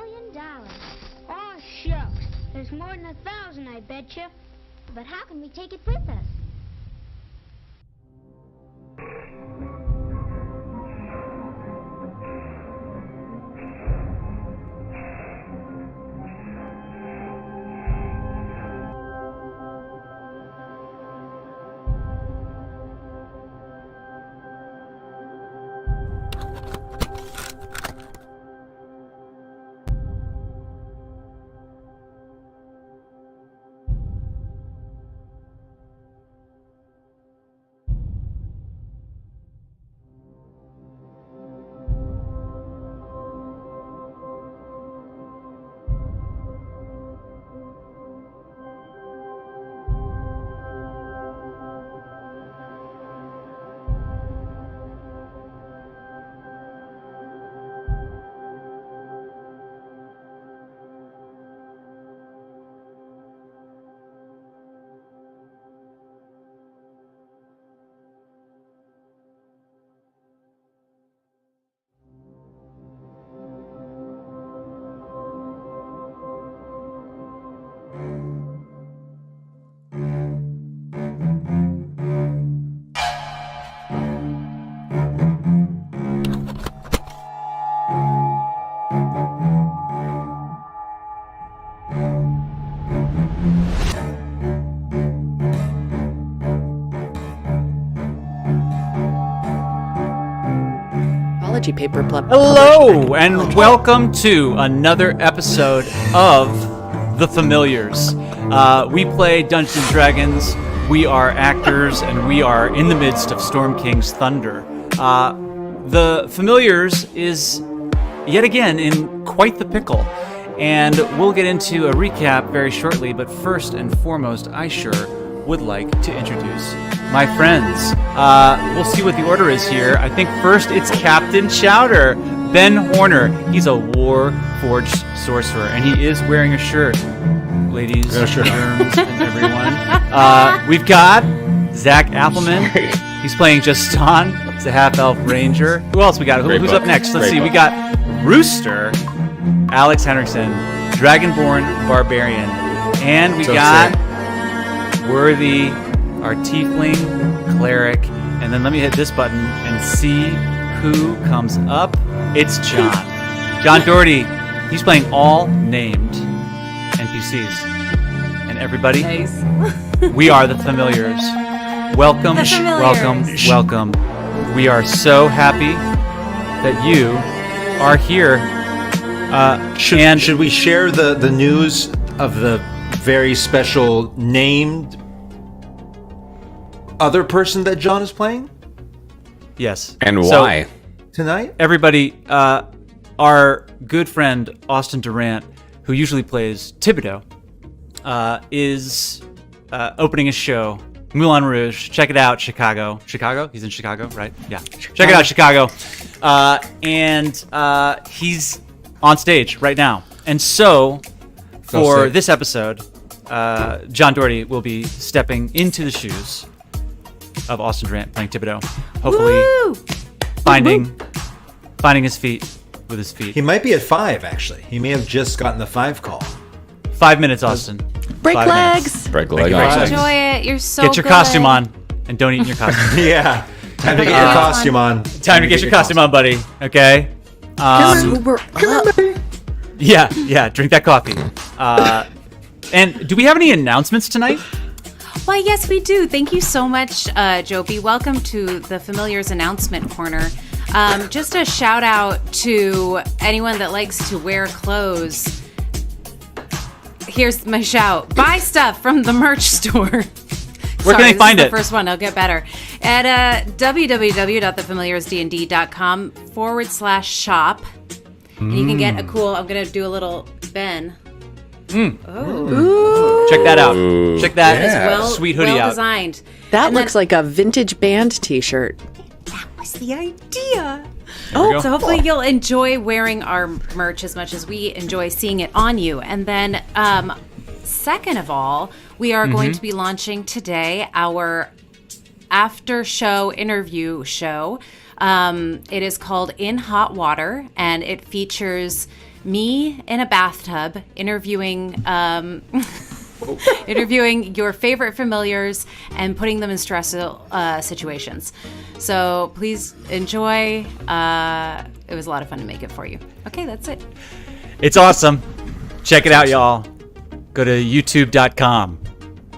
$1,000,000. Oh, shucks. There's more than 1,000, I betcha. But how can we take it with us? Paper Hello, and welcome to another episode of The Familiars. We play Dungeons & Dragons, we are actors, and we are in the midst of Storm King's Thunder. The Familiars is, yet again, in quite the pickle, and we'll get into a recap very shortly, but first and foremost, I sure would like to introduce my friends. We'll see what the order is here. I think first it's Captain Chowder, Ben Horner. He's a War-forged sorcerer, and he is wearing a shirt. Ladies, germs, and everyone. We've got Zach Appleman. He's playing Justin. He's a half-elf ranger. Who else we got? Who's up next? Let's see. We got Rooster, Alex Henriksen, dragonborn barbarian, and we got Worthy, our tiefling cleric, and then let me hit this button and see who comes up. It's John Doherty. He's playing all named NPCs. And everybody, we are the Familiars. Welcome, welcome. We are so happy that you are here. Should we share the news of the very special named other person that John is playing? Yes. And why? So, tonight? Everybody, our good friend Austin Durant, who usually plays Thibodeaux, is opening a show, Moulin Rouge. Check it out, Chicago. Chicago? He's in Chicago, right? Yeah. Check it out, Chicago. And he's on stage right now. And so, for this episode, John Doherty will be stepping into the shoes of Austin Durant playing Thibodeaux. Hopefully finding his feet with his feet. He might be at 5, actually. He may have just gotten the 5 call. 5 minutes, Austin. Break legs. Break legs. Enjoy it. You're so Get your good. costume on, and don't eat in your costume. Yeah. Time to get your costume on. Time to get your costume on, buddy. Okay? Yeah, drink that coffee. And do we have any announcements tonight? Why, yes, we do. Thank you so much, Joby. Welcome to the Familiars Announcement Corner. Just a shout out to anyone that likes to wear clothes. Here's my shout. Buy stuff from the merch store. Where can they find it? The first one. I'll get better. At www.thefamiliarsdnd.com/shop. And you can get a cool, I'm going to do a little Ben. Ooh. Check that out. Check that sweet hoodie well out. Designed. That looks like a vintage band t-shirt. That was the idea. There So hopefully you'll enjoy wearing our merch as much as we enjoy seeing it on you. And then second of all, we are going to be launching today our after show interview show It is called In Hot Water, and it features me in a bathtub interviewing your favorite familiars and putting them in stressful situations. So please enjoy. It was a lot of fun to make it for you. Okay, that's it. It's awesome. Check it out, y'all. Go to youtube.com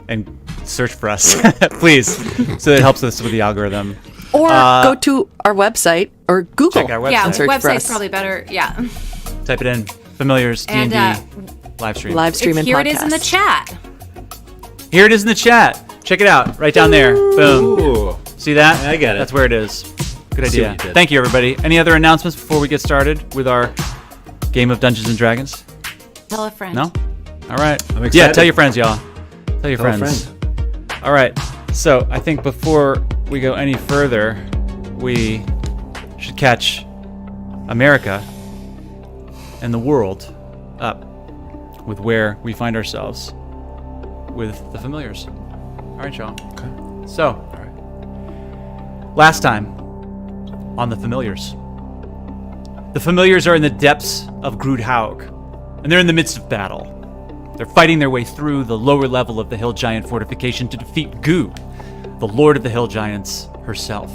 and search for us, please, so it helps us with the algorithm. Or go to our website or Google. Check our website. Yeah, and search for website's us. probably better. Yeah. Type it in. Familiars And, D&D live stream. Live stream and Here podcast. it is in the chat. Here it is in the chat. Check it out. Right down there. Boom. Ooh. See that? I get it. That's where it is. Good See what idea. you did. Thank you, everybody. Any other announcements before we get started with our game of Dungeons and Dragons? Tell a friend. No? All right. I'm Yeah, excited. tell your friends, y'all. Tell your Tell a friends. friend. All right. So I think before we go any further, we should catch America and the world up with where we find ourselves with the familiars. All right, y'all. Okay. So, last time on the familiars. The familiars are in the depths of Grudhaug, and they're in the midst of battle. They're fighting their way through the lower level of the Hill Giant fortification to defeat Gu, the Lord of the Hill Giants herself.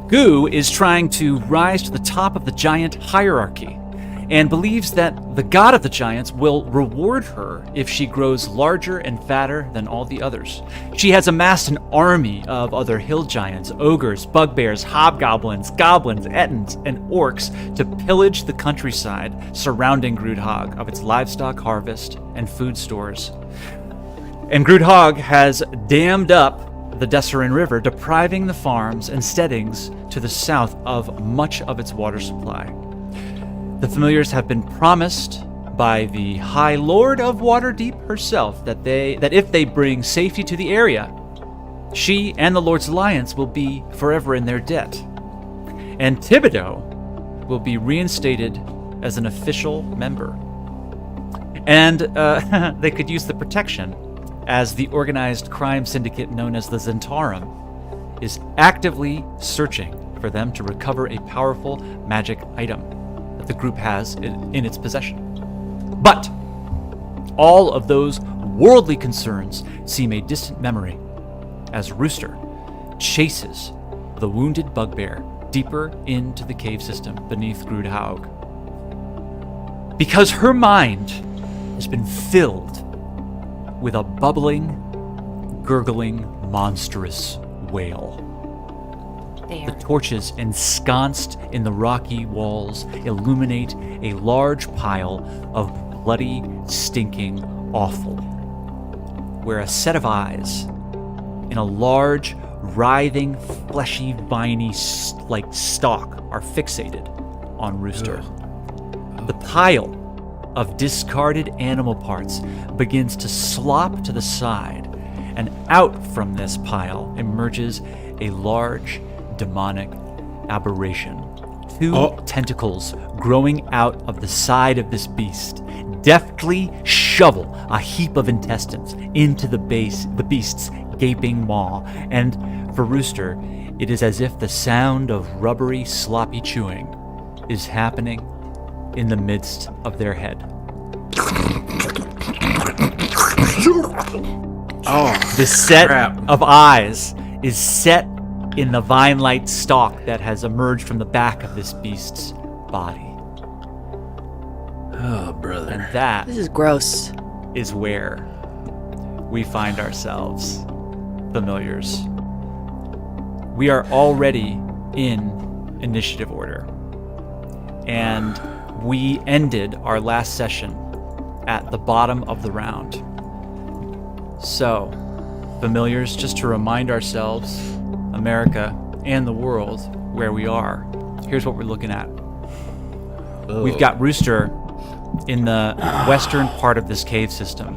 Gu is trying to rise to the top of the giant hierarchy and believes that the god of the giants will reward her if she grows larger and fatter than all the others. She has amassed an army of other hill giants, ogres, bugbears, hobgoblins, goblins, ettins, and orcs to pillage the countryside surrounding Grudhaug of its livestock harvest and food stores. And Grudhaug has dammed up the Desserin River, depriving the farms and steadings to the south of much of its water supply. The familiars have been promised by the High Lord of Waterdeep herself that if they bring safety to the area, she and the Lord's Alliance will be forever in their debt. And Thibodeaux will be reinstated as an official member. And they could use the protection, as the organized crime syndicate known as the Zentarum is actively searching for them to recover a powerful magic item that the group has in its possession. But all of those worldly concerns seem a distant memory as Rooster chases the wounded bugbear deeper into the cave system beneath Grudhaug. Because her mind has been filled with a bubbling, gurgling, monstrous wail. There. The torches ensconced in the rocky walls illuminate a large pile of bloody, stinking offal, where a set of eyes in a large, writhing, fleshy, viney like stalk are fixated on Rooster. The pile of discarded animal parts begins to slop to the side, and out from this pile emerges a large demonic aberration. Two tentacles growing out of the side of this beast deftly shovel a heap of intestines into the beast's gaping maw, and for Rooster, it is as if the sound of rubbery, sloppy chewing is happening in the midst of their head. The set of eyes is set in the vine-like stalk that has emerged from the back of this beast's body. Oh, brother. And that This is gross. is where we find ourselves, familiars. We are already in initiative order. And we ended our last session at the bottom of the round. So, familiars, just to remind ourselves, America and the world, where we are, here's what we're looking at. We've got Rooster in the western part of this cave system.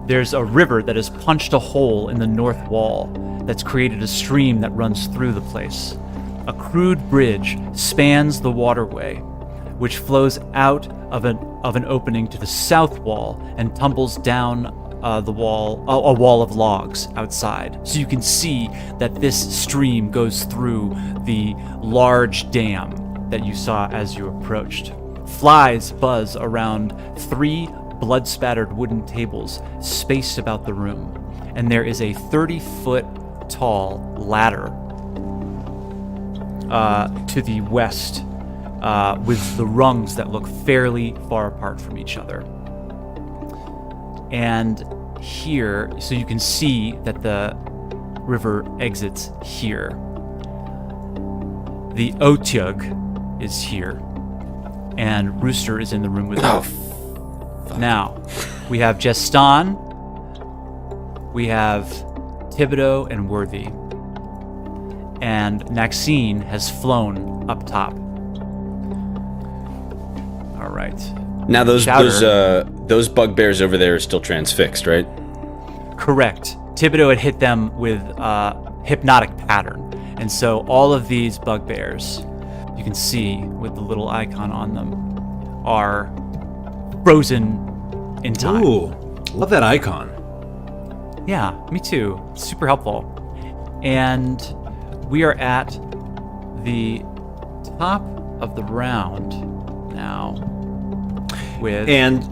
There's a river that has punched a hole in the north wall that's created a stream that runs through the place. A crude bridge spans the waterway, which flows out of an opening to the south wall and tumbles down the wall, a wall of logs outside. So you can see that this stream goes through the large dam that you saw as you approached. Flies buzz around 3 blood-spattered wooden tables spaced about the room, and there is a 30-foot tall ladder to the west with the rungs that look fairly far apart from each other. And here, so you can see that the river exits here. The Otyug is here, and Rooster is in the room with him. Now, we have Jestan, we have Thibodeaux and Worthy, and Naxene has flown up top. All right. Now those bugbears over there are still transfixed, right? Correct. Thibodeaux had hit them with hypnotic pattern, and so all of these bugbears, you can see with the little icon on them, are frozen in time. Ooh, love that icon. Yeah, me too. Super helpful. And we are at the top of the round now. And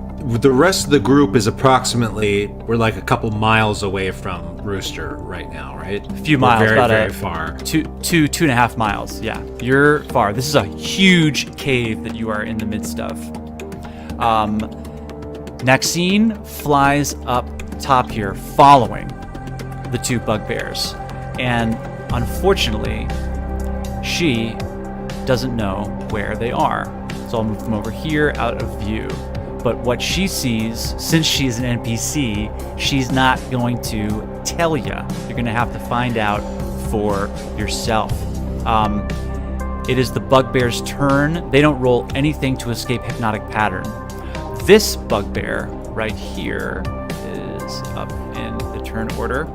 the rest of the group is approximately, we're like a couple miles away from Rooster right now, right? A few miles, very, about very far. 2.5 miles. Yeah, you're far. This is a huge cave that you are in the midst of. Naxene flies up top here, following the 2 bugbears, and unfortunately, she doesn't know where they are. So I'll move them over here out of view. But what she sees, since she's an NPC, she's not going to tell you. You're going to have to find out for yourself. It is the bugbear's turn. They don't roll anything to escape hypnotic pattern. This bugbear right here is up in the turn order.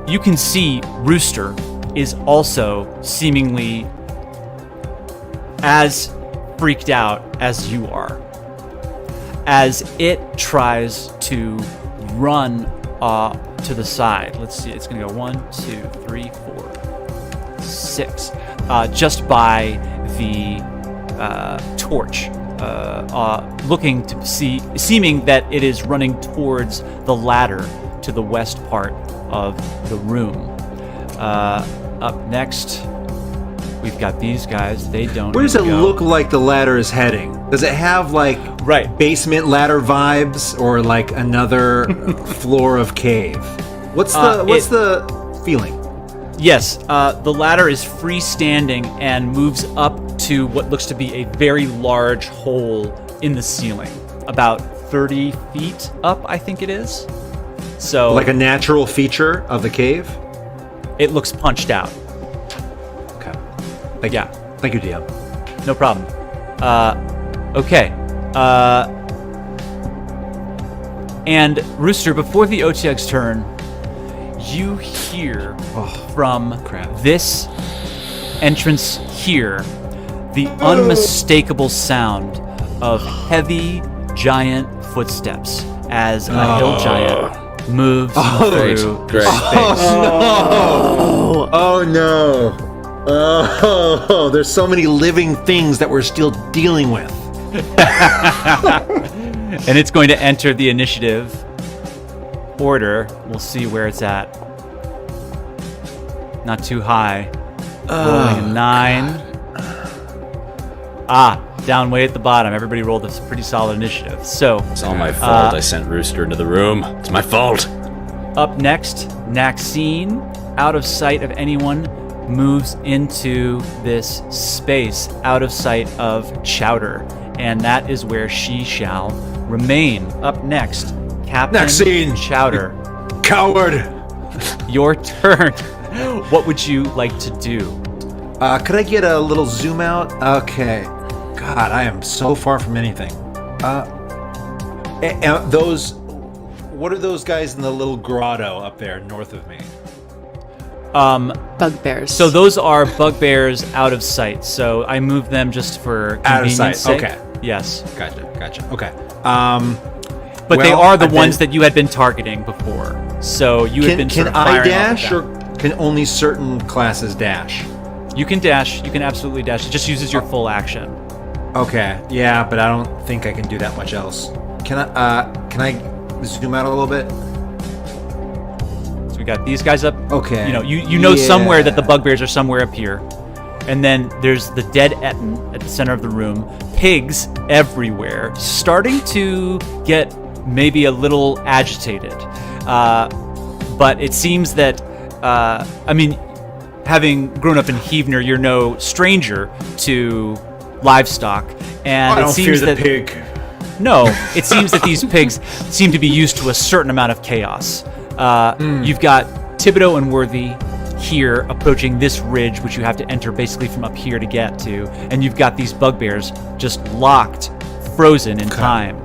You can see Rooster is also seemingly as freaked out as you are, as it tries to run to the side. Let's see, it's gonna go 1, 2, 3, 4, 6, just by the torch, looking to see, seeming that it is running towards the ladder to the west part of the room. Up next, we've got these guys. They don't. Where does it look like the ladder is heading? Does it have like basement ladder vibes, or like another floor of cave? What's the feeling? Yes, the ladder is freestanding and moves up to what looks to be a very large hole in the ceiling, about 30 feet up, I think it is. So, like a natural feature of the cave? It looks punched out. Okay. Thank you. Thank you, DM. No problem. Okay. And Rooster, before the Otyug's turn, you hear from this entrance here the unmistakable sound of heavy giant footsteps as a hill giant moves through space. Oh no! Oh, there's so many living things that we're still dealing with. And it's going to enter the initiative order. We'll see where it's at. Not too high. Rolling a 9. Down way at the bottom. Everybody rolled a pretty solid initiative. So it's all my fault. I sent Rooster into the room. It's my fault. Up next, Naxene, out of sight of anyone, moves into this space, out of sight of Chowder, and that is where she shall remain. Up next, Captain Naxene, Chowder. Coward. Your turn. What would you like to do? Could I get a little zoom out? Okay. God, I am so far from anything. What are those guys in the little grotto up there north of me? Bugbears. So those are bugbears out of sight. So I moved them just for convenience sake. Okay. Yes. Gotcha. Okay. but they are the ones that you had been targeting before. So you had been sort of firing off at them. Can I dash, or can only certain classes dash? You can dash. You can absolutely dash. It just uses your full action. Okay. Yeah, but I don't think I can do that much else. Can I zoom out a little bit? So we got these guys up. Okay. You know somewhere that the bugbears are somewhere up here. And then there's the dead Etten at the center of the room. Pigs everywhere, starting to get maybe a little agitated. But it seems that, having grown up in Heavener, you're no stranger to livestock. And I don't fear the pig. No, it seems that these pigs seem to be used to a certain amount of chaos. You've got Thibodeaux and Worthy here approaching this ridge, which you have to enter basically from up here to get to, and you've got these bugbears just locked, frozen in time.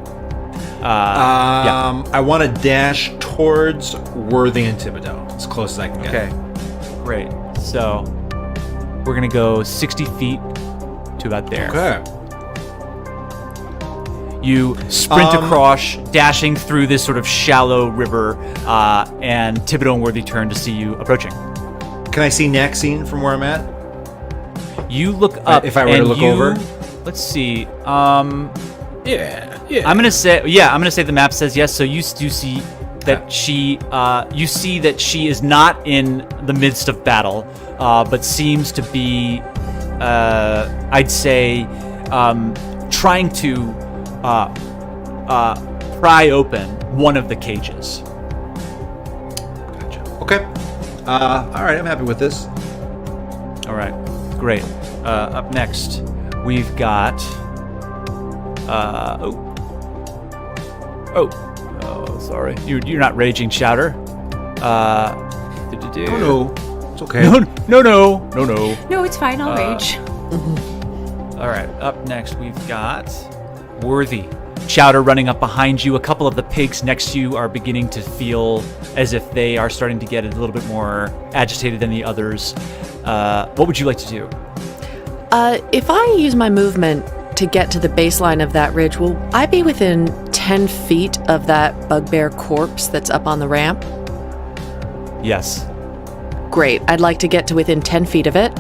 I want to dash towards Worthy and Thibodeaux as close as I can get. Okay, great. So we're gonna go 60 feet to about there. Okay. You sprint across, dashing through this sort of shallow river, and Thibodeaux and Worthy turn to see you approaching. Can I see Naxene from where I'm at? You look up. If I were to look over? Let's see. Yeah. I'm gonna say the map says yes. So you do see that she. You see that she is not in the midst of battle, but seems to be. I'd say, trying to pry open one of the cages. Gotcha. Okay. All right, I'm happy with this. All right, great. Up next, we've got. Sorry, you're not raging chowder. Oh no, it's okay. No. No, it's fine. I'll rage. All right, up next we've got Worthy. Chowder running up behind you. A couple of the pigs next to you are beginning to feel as if they are starting to get a little bit more agitated than the others. What would you like to do? If I use my movement to get to the baseline of that ridge, will I be within 10 feet of that bugbear corpse that's up on the ramp? Yes. Great. I'd like to get to within 10 feet of it.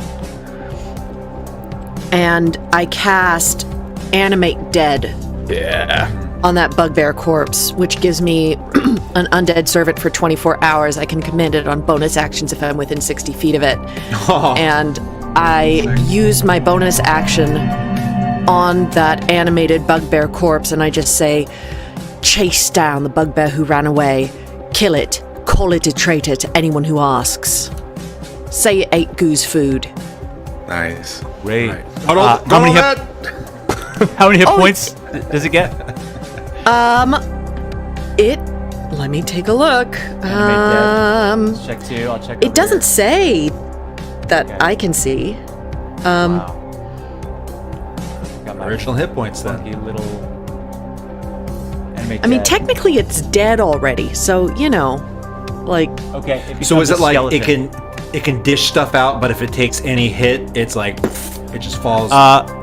And I cast Animate Dead. Yeah. On that bugbear corpse, which gives me an undead servant for 24 hours. I can command it on bonus actions if I'm within 60 feet of it. Oh. And I use my bonus action on that animated bugbear corpse, and I just say, chase down the bugbear who ran away, kill it, call it a traitor to anyone who asks. Say it ate goose food. Nice. Great. Right. How many hit points does it get? Let me take a look. Let's check too. I'll check. It doesn't say that I can see. Wow. Got my Original hit points then. funky little. I mean, technically it's dead already, so like. Okay. So is it like skeleton. it can dish stuff out, but if it takes any hit, it's like it just falls.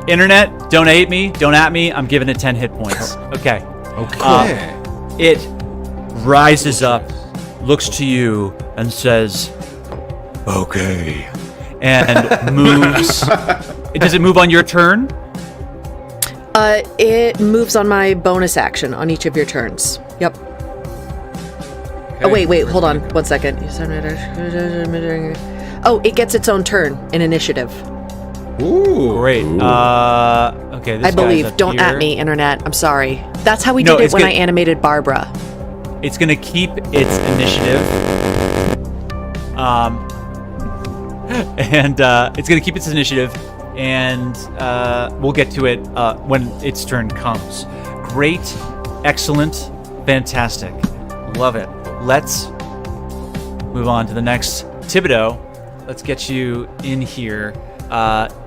Internet, don't hate me, don't at me. I'm giving it 10 hit points. Okay. Okay. It rises up, looks to you, and says, "Okay," and moves. Does it move on your turn? It moves on my bonus action on each of your turns. Yep. Okay. Oh, wait, hold on 1 second. Oh, it gets its own turn in initiative. Ooh. Great. Okay, this I believe. guy's up Don't here. at me, Internet. I'm sorry. That's how we did it when I animated Barbara. It's going to keep its initiative. And it's going to keep its initiative, and we'll get to it when its turn comes. Great, excellent, fantastic. Love it. Let's move on to the next. Thibodeaux, let's get you in here.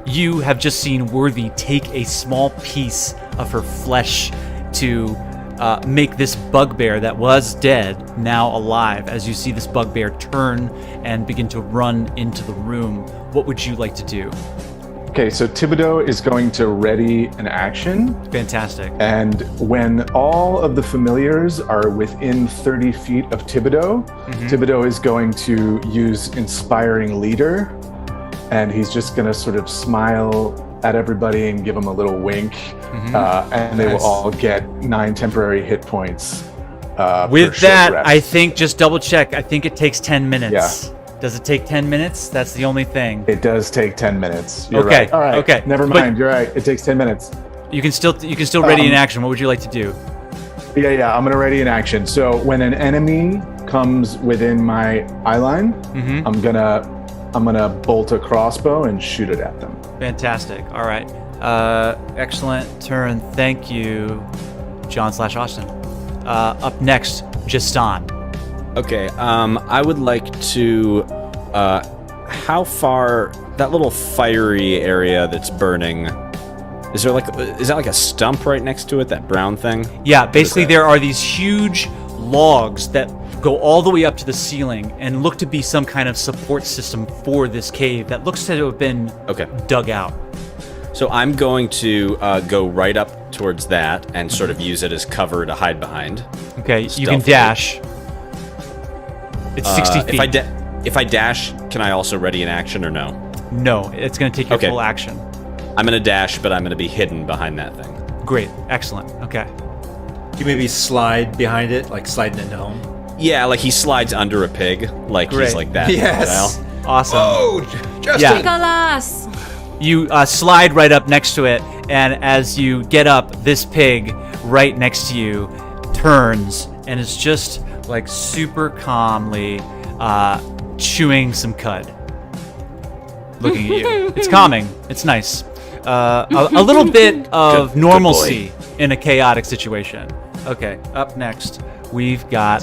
You have just seen Worthy take a small piece of her flesh to make this bugbear that was dead now alive. As you see this bugbear turn and begin to run into the room, what would you like to do? Okay, so Thibodeaux is going to ready an action. Fantastic. And when all of the familiars are within 30 feet of Thibodeaux, Thibodeaux is going to use Inspiring Leader. And he's just going to sort of smile at everybody and give them a little wink. And they will all get 9 temporary hit points. With that, I think, just double check, I think it takes 10 minutes. Yeah. Does it take 10 minutes? That's the only thing. It does take 10 minutes. You're okay. Right. All right. Okay. Never mind. You're right. It takes 10 minutes. You can still ready an action. What would you like to do? Yeah. I'm gonna ready an action. So when an enemy comes within my eye line, I'm gonna bolt a crossbow and shoot it at them. Fantastic. All right. Excellent turn. Thank you, John/Austin. Up next, Jistan. Okay, I would like to, how far, that little fiery area that's burning, is that like a stump right next to it, that brown thing? Yeah, basically there are these huge logs that go all the way up to the ceiling and look to be some kind of support system for this cave that looks to have been dug out. So I'm going to go right up towards that and sort of use it as cover to hide behind. Okay, you can dash. It's 60 feet. If I dash, can I also ready an action or no? No, it's going to take your full action. I'm going to dash, but I'm going to be hidden behind that thing. Great. Excellent. Okay. You maybe slide behind it, like sliding into home? Yeah, like he slides under a pig. Like he's like that. Yes. Awesome. Oh, Justin. Nicholas! You slide right up next to it, and as you get up, this pig right next to you turns and is just like super calmly chewing some cud. Looking at you. It's calming. It's nice. A little bit of normalcy in a chaotic situation. Okay, up next, we've got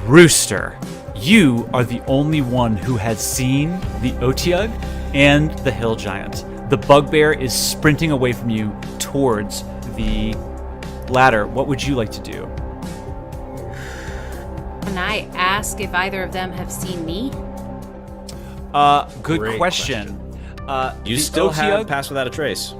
Rooster. You are the only one who has seen the Otyugh and the hill giant. The bugbear is sprinting away from you towards the ladder. What would you like to do? Can I ask if either of them have seen me? Good question. You still have Pass Without a Trace.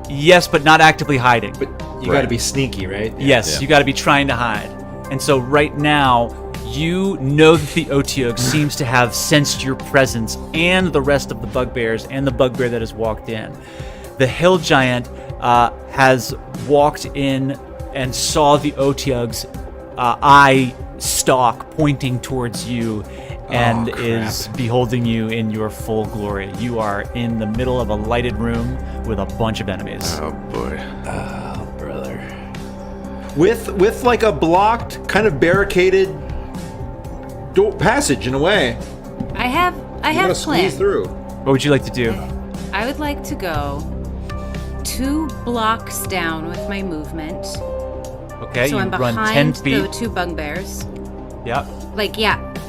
Yes, but not actively hiding. But you got to be sneaky, right? Yes, you got to be trying to hide. And so right now, you know that the Otyugh seems to have sensed your presence and the rest of the bugbears and the bugbear that has walked in. The hill giant has walked in and saw the Otyugh's eye stalk pointing towards you and is beholding you in your full glory. You are in the middle of a lighted room with a bunch of enemies. Oh boy. Oh, brother. With like a blocked, kind of barricaded passage in a way. I have a plan. Through. What would you like to do? I would like to go 2 blocks down with my movement. Okay, so you I'm run behind 10 feet. the 2 bugbears. Yep.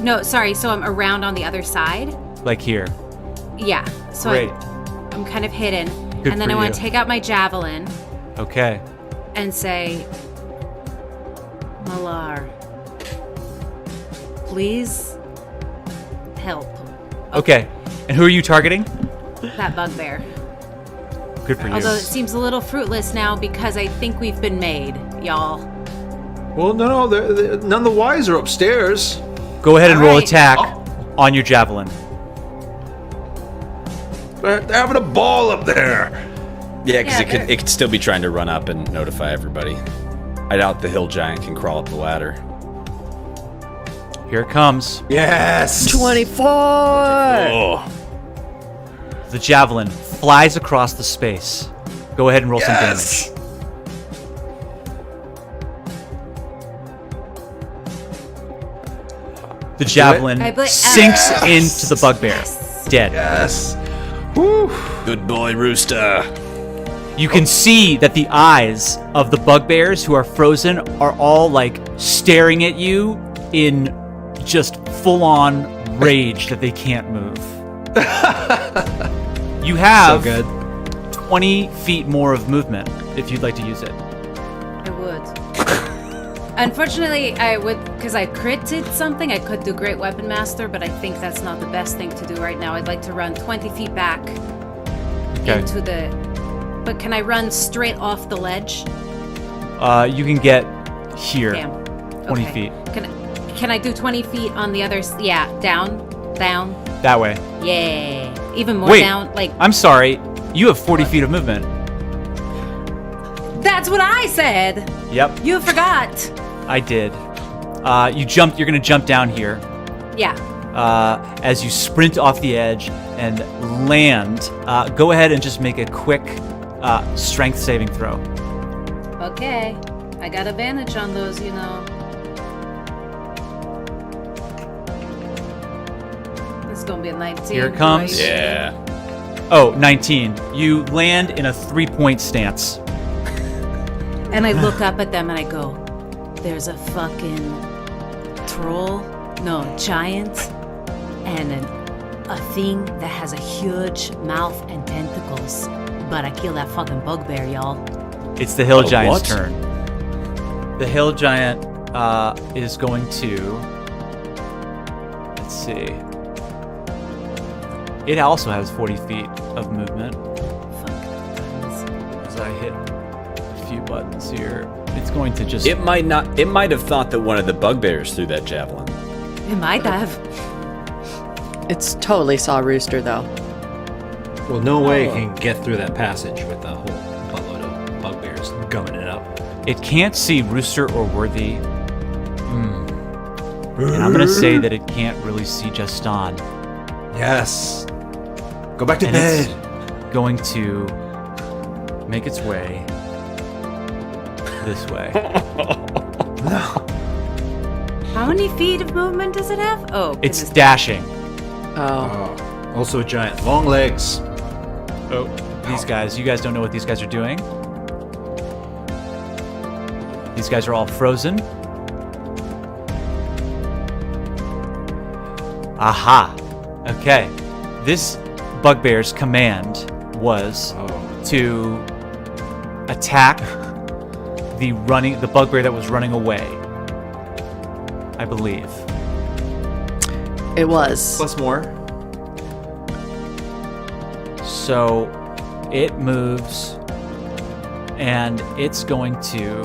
No, sorry. So I'm around on the other side. Like here. Yeah. So Great. I'm kind of hidden. Good and then for I want you. to take out my javelin. Okay. And say, MALAR, please help. Okay. And who are you targeting? That bugbear. Good for you. Although it seems a little fruitless now because I think we've been made, y'all. Well, no, none of the wise are upstairs. Go ahead and roll right. attack on your javelin. They're having a ball up there. Yeah, because it could still be trying to run up and notify everybody. I doubt the hill giant can crawl up the ladder. Here it comes. Yes. 24! Oh. The javelin flies across the space. Go ahead and roll some damage. The javelin sinks into the bugbear. Yes. Dead. Yes. Woo. Good boy, Rooster. You can see that the eyes of the bugbears who are frozen are all like staring at you in just full-on rage that they can't move. You have 20 feet more of movement if you'd like to use it. I would. Unfortunately, I would, because I critted something, I could do Great Weapon Master, but I think that's not the best thing to do right now. I'd like to run 20 feet back into the... But can I run straight off the ledge? You can get here. Damn. 20 Okay. feet. Can I do 20 feet on the other... Yeah, down. That way. Yeah. Even more Wait, down. Like, I'm sorry. You have 40 feet of movement. that's what I said. Yep, You forgot. I did. You're gonna jump down here. Yeah. As you sprint off the edge and land. Go ahead and just make a quick strength saving throw. Okay. I got advantage on those, you know. This is gonna be a 19. Here it comes. right? Yeah. Oh, 19. You land in a 3-point stance. And I look up at them and I go, there's a fucking giant, and a thing that has a huge mouth and tentacles. But I kill that fucking bugbear, y'all. It's the hill giant's what? turn. The hill giant is going to... Let's see. It also has 40 feet of movement. Fuck. As I hit a few buttons here, it's going to just... It might have thought that one of the bugbears threw that javelin. It might have. It's totally saw Rooster, though. Well, no way it can get through that passage with a whole buttload of bugbears gumming it up. It can't see Rooster or Worthy. And I'm going to say that it can't really see Justin. Yes. Go back to And bed. it's going to make its way this way. How many feet of movement does it have? Oh, It's goodness. dashing. Oh. Also a giant. Long legs. Oh, these guys. You guys don't know what these guys are doing. These guys are all frozen. Aha. Okay. This bugbear's command was to attack the bugbear that was running away. I believe. It was. Plus more. So it moves and it's going to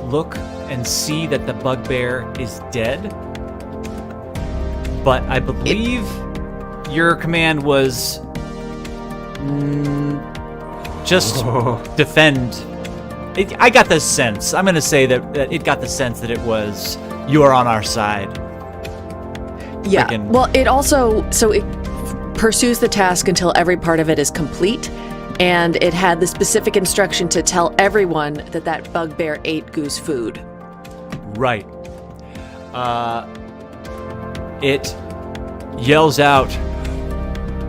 look and see that the bugbear is dead. But I believe your command was just defend. I got the sense. I'm going to say that it got the sense that it was you are on our side. Yeah. Freaking- Well, it also it pursues the task until every part of it is complete, and it had the specific instruction to tell everyone that bugbear ate goose food. Right. It yells out,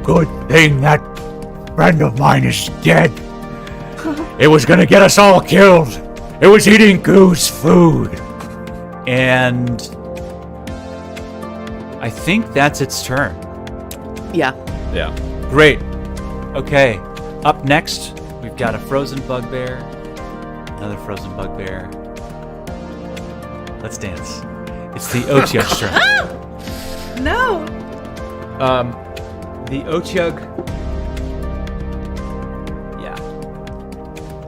"Good thing that friend of mine is dead. It was gonna get us all killed. It was eating goose food." And I think that's its turn. Yeah. Yeah. Great. Okay. Up next, we've got a frozen bugbear. Another frozen bugbear. Let's dance. It's the Otyug's turn. No. The Otyug,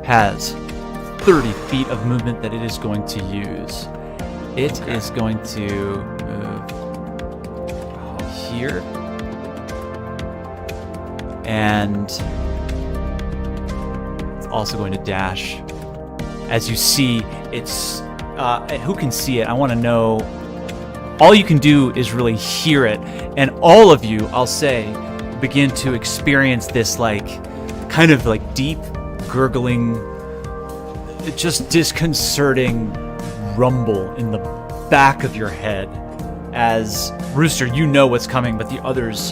has 30 feet of movement that it is going to use. It is going to move here. And it's also going to dash. As you see, it's... who can see it? I want to know... All you can do is really hear it. And all of you, I'll say, begin to experience this, kind of deep, gurgling, just disconcerting rumble in the back of your head. As, Rooster, you know what's coming, but the others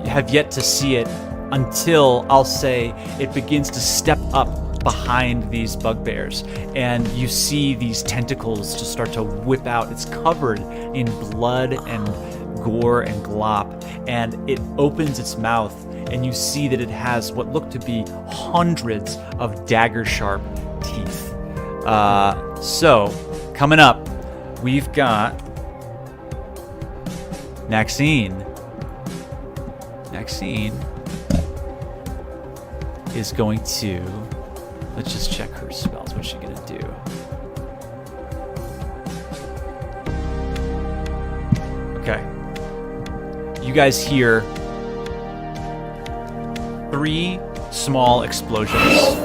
have yet to see it until, I'll say, it begins to step up behind these bugbears, and you see these tentacles just start to whip out. It's covered in blood and gore and glop, and it opens its mouth, and you see that it has what look to be hundreds of dagger-sharp teeth. So, coming up, we've got Naxene. is going to... Let's just check her spells. What's she going to do? Okay. You guys hear 3 small explosions.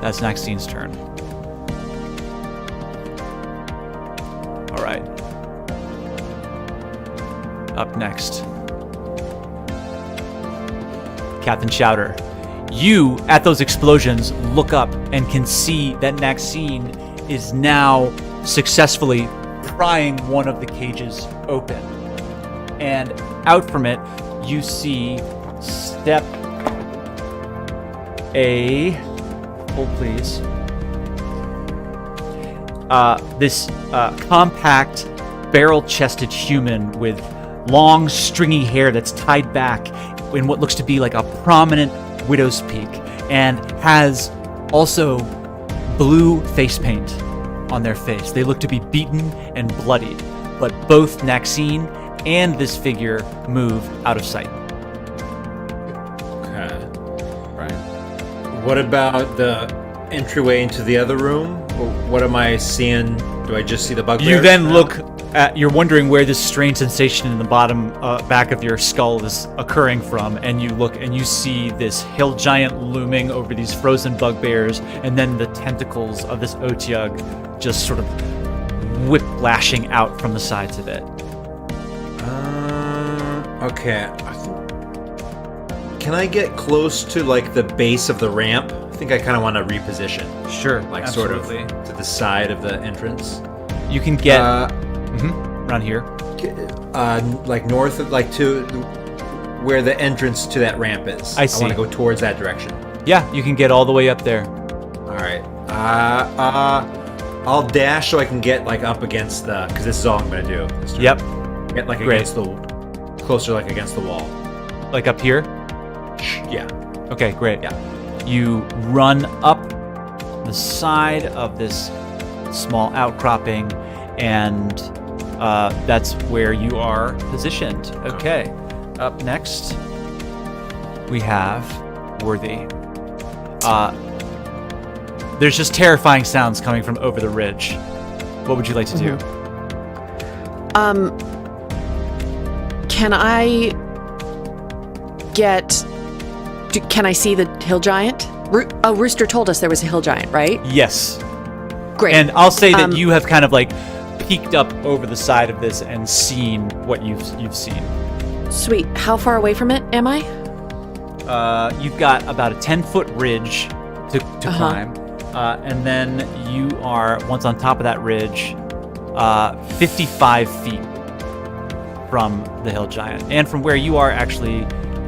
That's Naxene's turn. All right. Up next, Captain Chowder. You, at those explosions, look up and can see that Naxene is now successfully prying one of the cages open. And out from it, you see step a... Hold, please. This compact, barrel-chested human with long, stringy hair that's tied back in what looks to be like a prominent widow's peak, and has also blue face paint on their face. They look to be beaten and bloodied, but both Naxene and this figure move out of sight. Okay. Right. What about the entryway into the other room? What am I seeing? Do I just see the bugbears? You then look at, you're wondering where this strange sensation in the bottom back of your skull is occurring from, and you look and you see this hill giant looming over these frozen bugbears, and then the tentacles of this Otyugh just sort of whiplashing out from the sides of it. Okay. Can I get close to like the base of the ramp? I think I kind of want to reposition. Sure, like absolutely. Sort of to the side of the entrance. You can get around here. Like north of, like to where the entrance to that ramp is. I see. I want to go towards that direction. Yeah, you can get all the way up there. All right. I'll dash so I can get like up against the, because this is all I'm gonna do. Yep. Get like against the, closer like against the wall. Like up here? Yeah. Okay, great. Yeah. You run up the side of this small outcropping, and that's where you are positioned. Okay. Up next, we have Worthy. There's just terrifying sounds coming from over the ridge. What would you like to do? Can I get... Can I see the hill giant? Rooster told us there was a hill giant, right? Yes. Great. And I'll say that you have kind of like peeked up over the side of this and seen what you've seen. Sweet. How far away from it am I? You've got about a 10-foot ridge to climb. And then you are, once on top of that ridge, 55 feet from the hill giant. And from where you are, actually,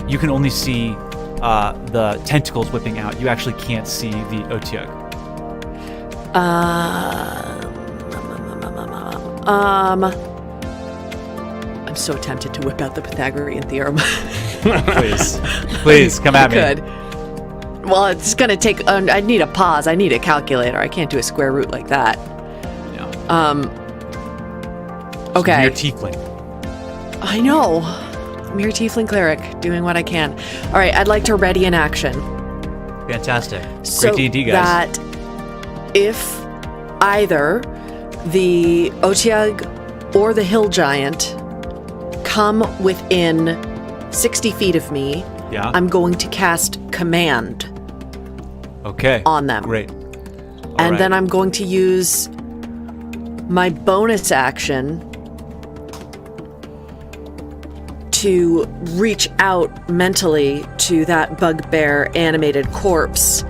you can only see the tentacles whipping out. You actually can't see the Otyugh. I'm so tempted to whip out the Pythagorean theorem. Please, come at me. Good. Well, it's going to take... I need a pause. I need a calculator. I can't do a square root like that. Yeah. Okay. Mere tiefling. I know. Mere tiefling cleric, doing what I can. All right, I'd like to ready an action. Fantastic. So Great D&D, guys. that if either the Otyugh or the hill giant come within 60 feet of me, I'm going to cast command on them. Great. And then I'm going to use my bonus action to reach out mentally to that bugbear animated corpse,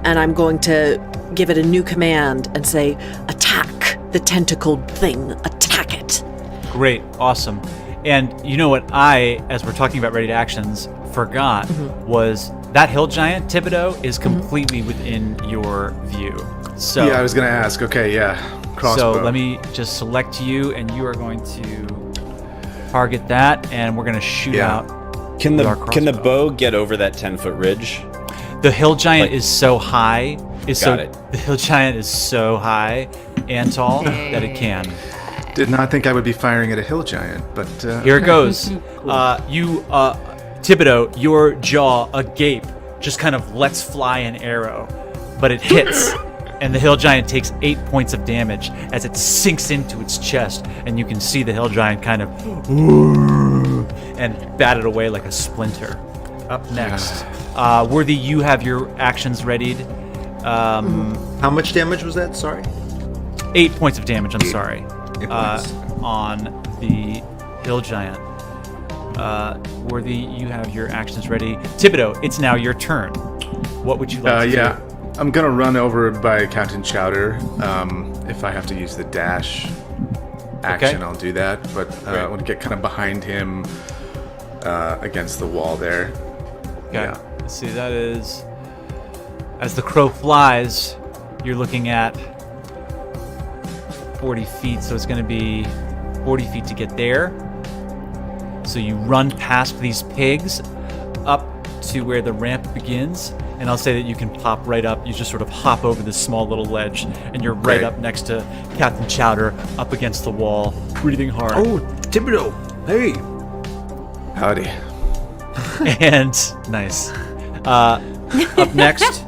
and I'm going to give it a new command and say, attack the tentacled thing, attack it. Great, awesome. And you know what I, as we're talking about ready to actions, forgot was that hill giant, Thibodeaux, is completely within your view. So yeah, I was going to ask. Okay, yeah. Crossbow. So let me just select you, and you are going to target that, and we're going to shoot out. Can the bow get over that 10-foot ridge? The hill giant is so high. The hill giant is so high and tall that it can. Did not think I would be firing at a hill giant, but Here it goes. Thibodeaux, your jaw agape just kind of lets fly an arrow, but it hits, and the hill giant takes 8 points of damage as it sinks into its chest, and you can see the hill giant kind of and bat it away like a splinter. Up next, Worthy, you have your actions readied. How much damage was that? Sorry. 8 points of damage. I'm sorry. 8 points. On the hill giant. Worthy, you have your actions ready. Thibodeaux, it's now your turn. What would you like to do? I'm gonna run over by Captain Chowder. If I have to use the dash action, I'll do that. But I want to get kind of behind him against the wall there. Okay. Yeah. Let's see, that is... As the crow flies, you're looking at 40 feet, so it's going to be 40 feet to get there. So you run past these pigs up to where the ramp begins, and I'll say that you can pop right up. You just sort of hop over this small little ledge, and you're right up next to Captain Chowder, up against the wall, breathing hard. Oh, Thibodeaux, hey. Howdy. And nice. Up next,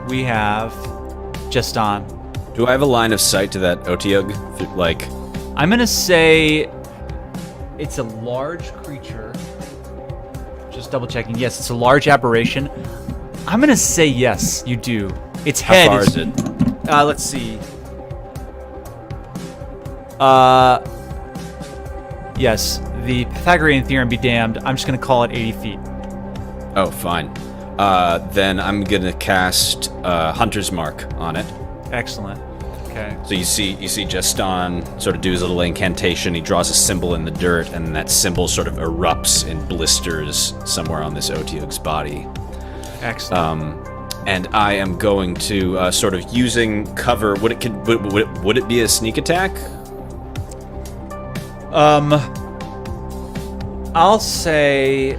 we have Justin. Do I have a line of sight to that Otyugh? Like, I'm gonna say it's a large creature. Just double checking. Yes, it's a large aberration. I'm gonna say yes, you do. Its head. how far is it? Let's see. Yes, the Pythagorean theorem be damned. I'm just gonna call it 80 feet. Oh, fine. Then I'm gonna cast Hunter's Mark on it. Excellent. Okay. So you see Justin sort of do his little incantation. He draws a symbol in the dirt, and that symbol sort of erupts in blisters somewhere on this Otyugh's body. Excellent. And I am going to sort of using cover. Would it be a sneak attack? I'll say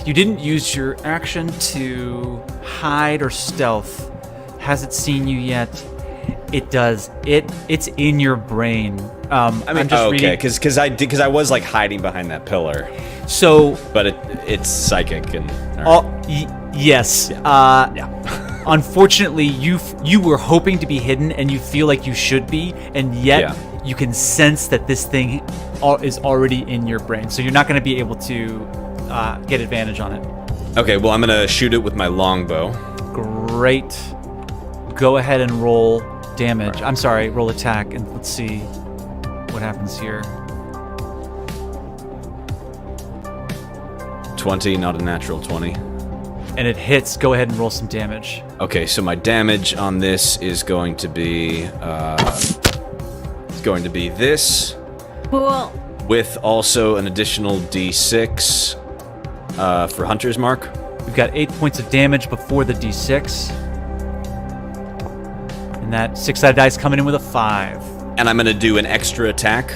you didn't use your action to hide or stealth. Has it seen you yet? It does. It's in your brain. I'm just reading. Because I was like hiding behind that pillar. So, but it's psychic and. Yes. Yeah. Unfortunately, you were hoping to be hidden, and you feel like you should be, and yet you can sense that this thing is already in your brain. So you're not going to be able to get advantage on it. Okay. Well, I'm gonna shoot it with my longbow. Great. Go ahead and roll damage. Right. I'm sorry, roll attack, and let's see what happens here. 20, not a natural 20. And it hits. Go ahead and roll some damage. Okay, so my damage on this is going to be this. Cool. With also an additional D6 for Hunter's Mark. We've got 8 points of damage before the D6. And that 6-sided dice coming in with a 5. And I'm going to do an extra attack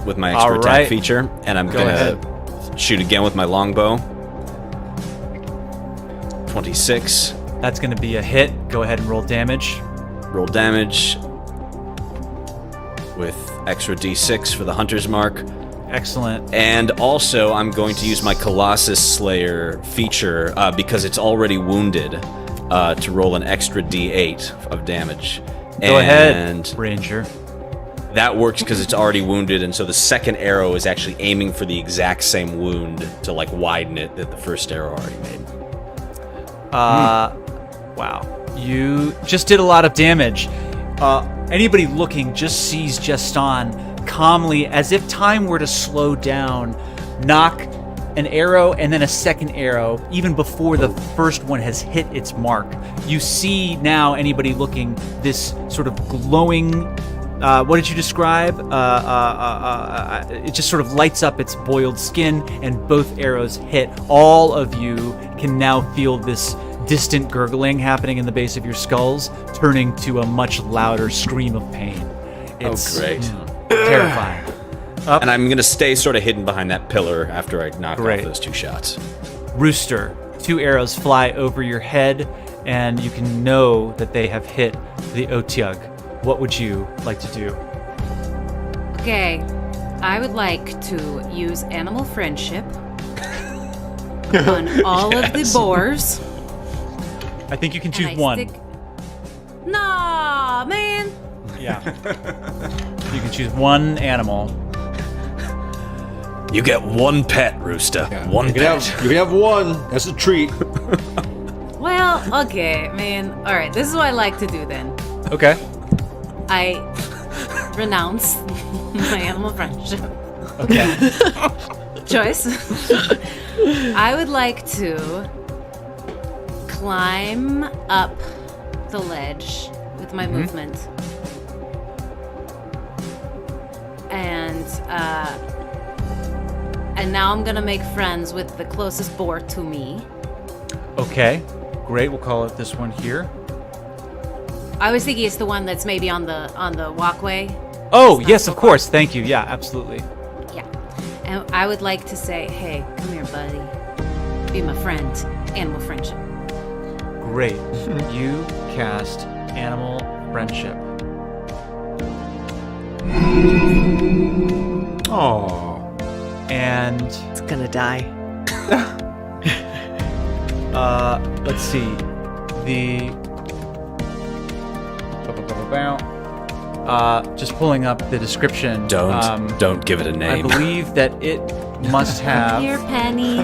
with my extra attack feature. And I'm going to shoot again with my longbow. 26. That's going to be a hit. Go ahead and roll damage. Roll damage with extra D6 for the Hunter's Mark. Excellent. And also, I'm going to use my Colossus Slayer feature because it's already wounded to roll an extra D8 of damage. Go ahead, Ranger. That works because it's already wounded, and so the second arrow is actually aiming for the exact same wound to like widen it that the first arrow already made. Wow. You just did a lot of damage. Anybody looking just sees Justin calmly, as if time were to slow down, knock an arrow and then a second arrow, even before the first one has hit its mark. You see now, anybody looking, this sort of glowing, what did you describe? It just sort of lights up its boiled skin, and both arrows hit. All of you can now feel this distant gurgling happening in the base of your skulls, turning to a much louder scream of pain. It's great. Terrifying. And I'm going to stay sort of hidden behind that pillar after I knock off those 2 shots. Rooster, 2 arrows fly over your head, and you can know that they have hit the Otyugh. What would you like to do? Okay, I would like to use animal friendship on all of the boars. I think you can choose one. Nah, man. Yeah. You can choose one animal. You get one pet, Rooster. Yeah. One pet. You can have one. That's a treat. Well, okay, man. All right, this is what I like to do then. Okay. I renounce my animal friendship Okay. choice. I would like to climb up the ledge with my movement. And now I'm gonna make friends with the closest boar to me. Okay. Great. We'll call it this one here. I was thinking it's the one that's maybe on the walkway. Oh, yes, of course. Thank you. Yeah, absolutely. Yeah. And I would like to say, hey, come here, buddy. Be my friend. Animal friendship. Great. You cast Animal Friendship. Oh. And It's gonna die. let's see. Just pulling up the description. Don't give it a I name. believe that it must have. Here, Penny.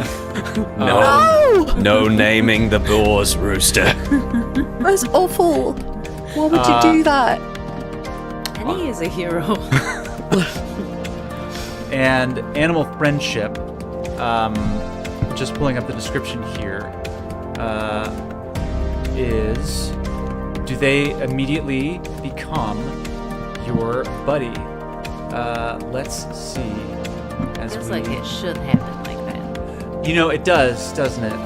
No naming the boars, Rooster. That's awful. Why would you do that? Penny is a hero. And Animal Friendship, just pulling up the description here, is, do they immediately become your buddy? Let's see. Feels like it should happen like that. You know, it does, doesn't it?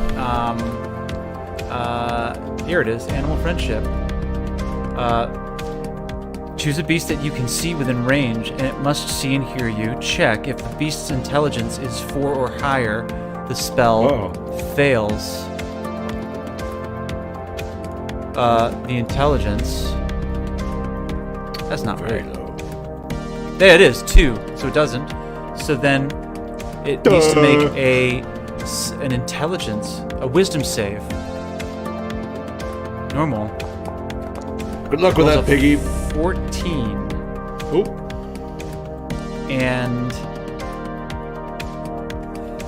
Here it is, Animal Friendship. Choose a beast that you can see within range, and it must see and hear you. Check. If the beast's intelligence is 4 or higher, the spell fails. The intelligence... That's not very low. There it is, 2, so it doesn't. So then it needs to make an intelligence, a wisdom save. Normal. Good luck with that, piggy. 14. Oop. And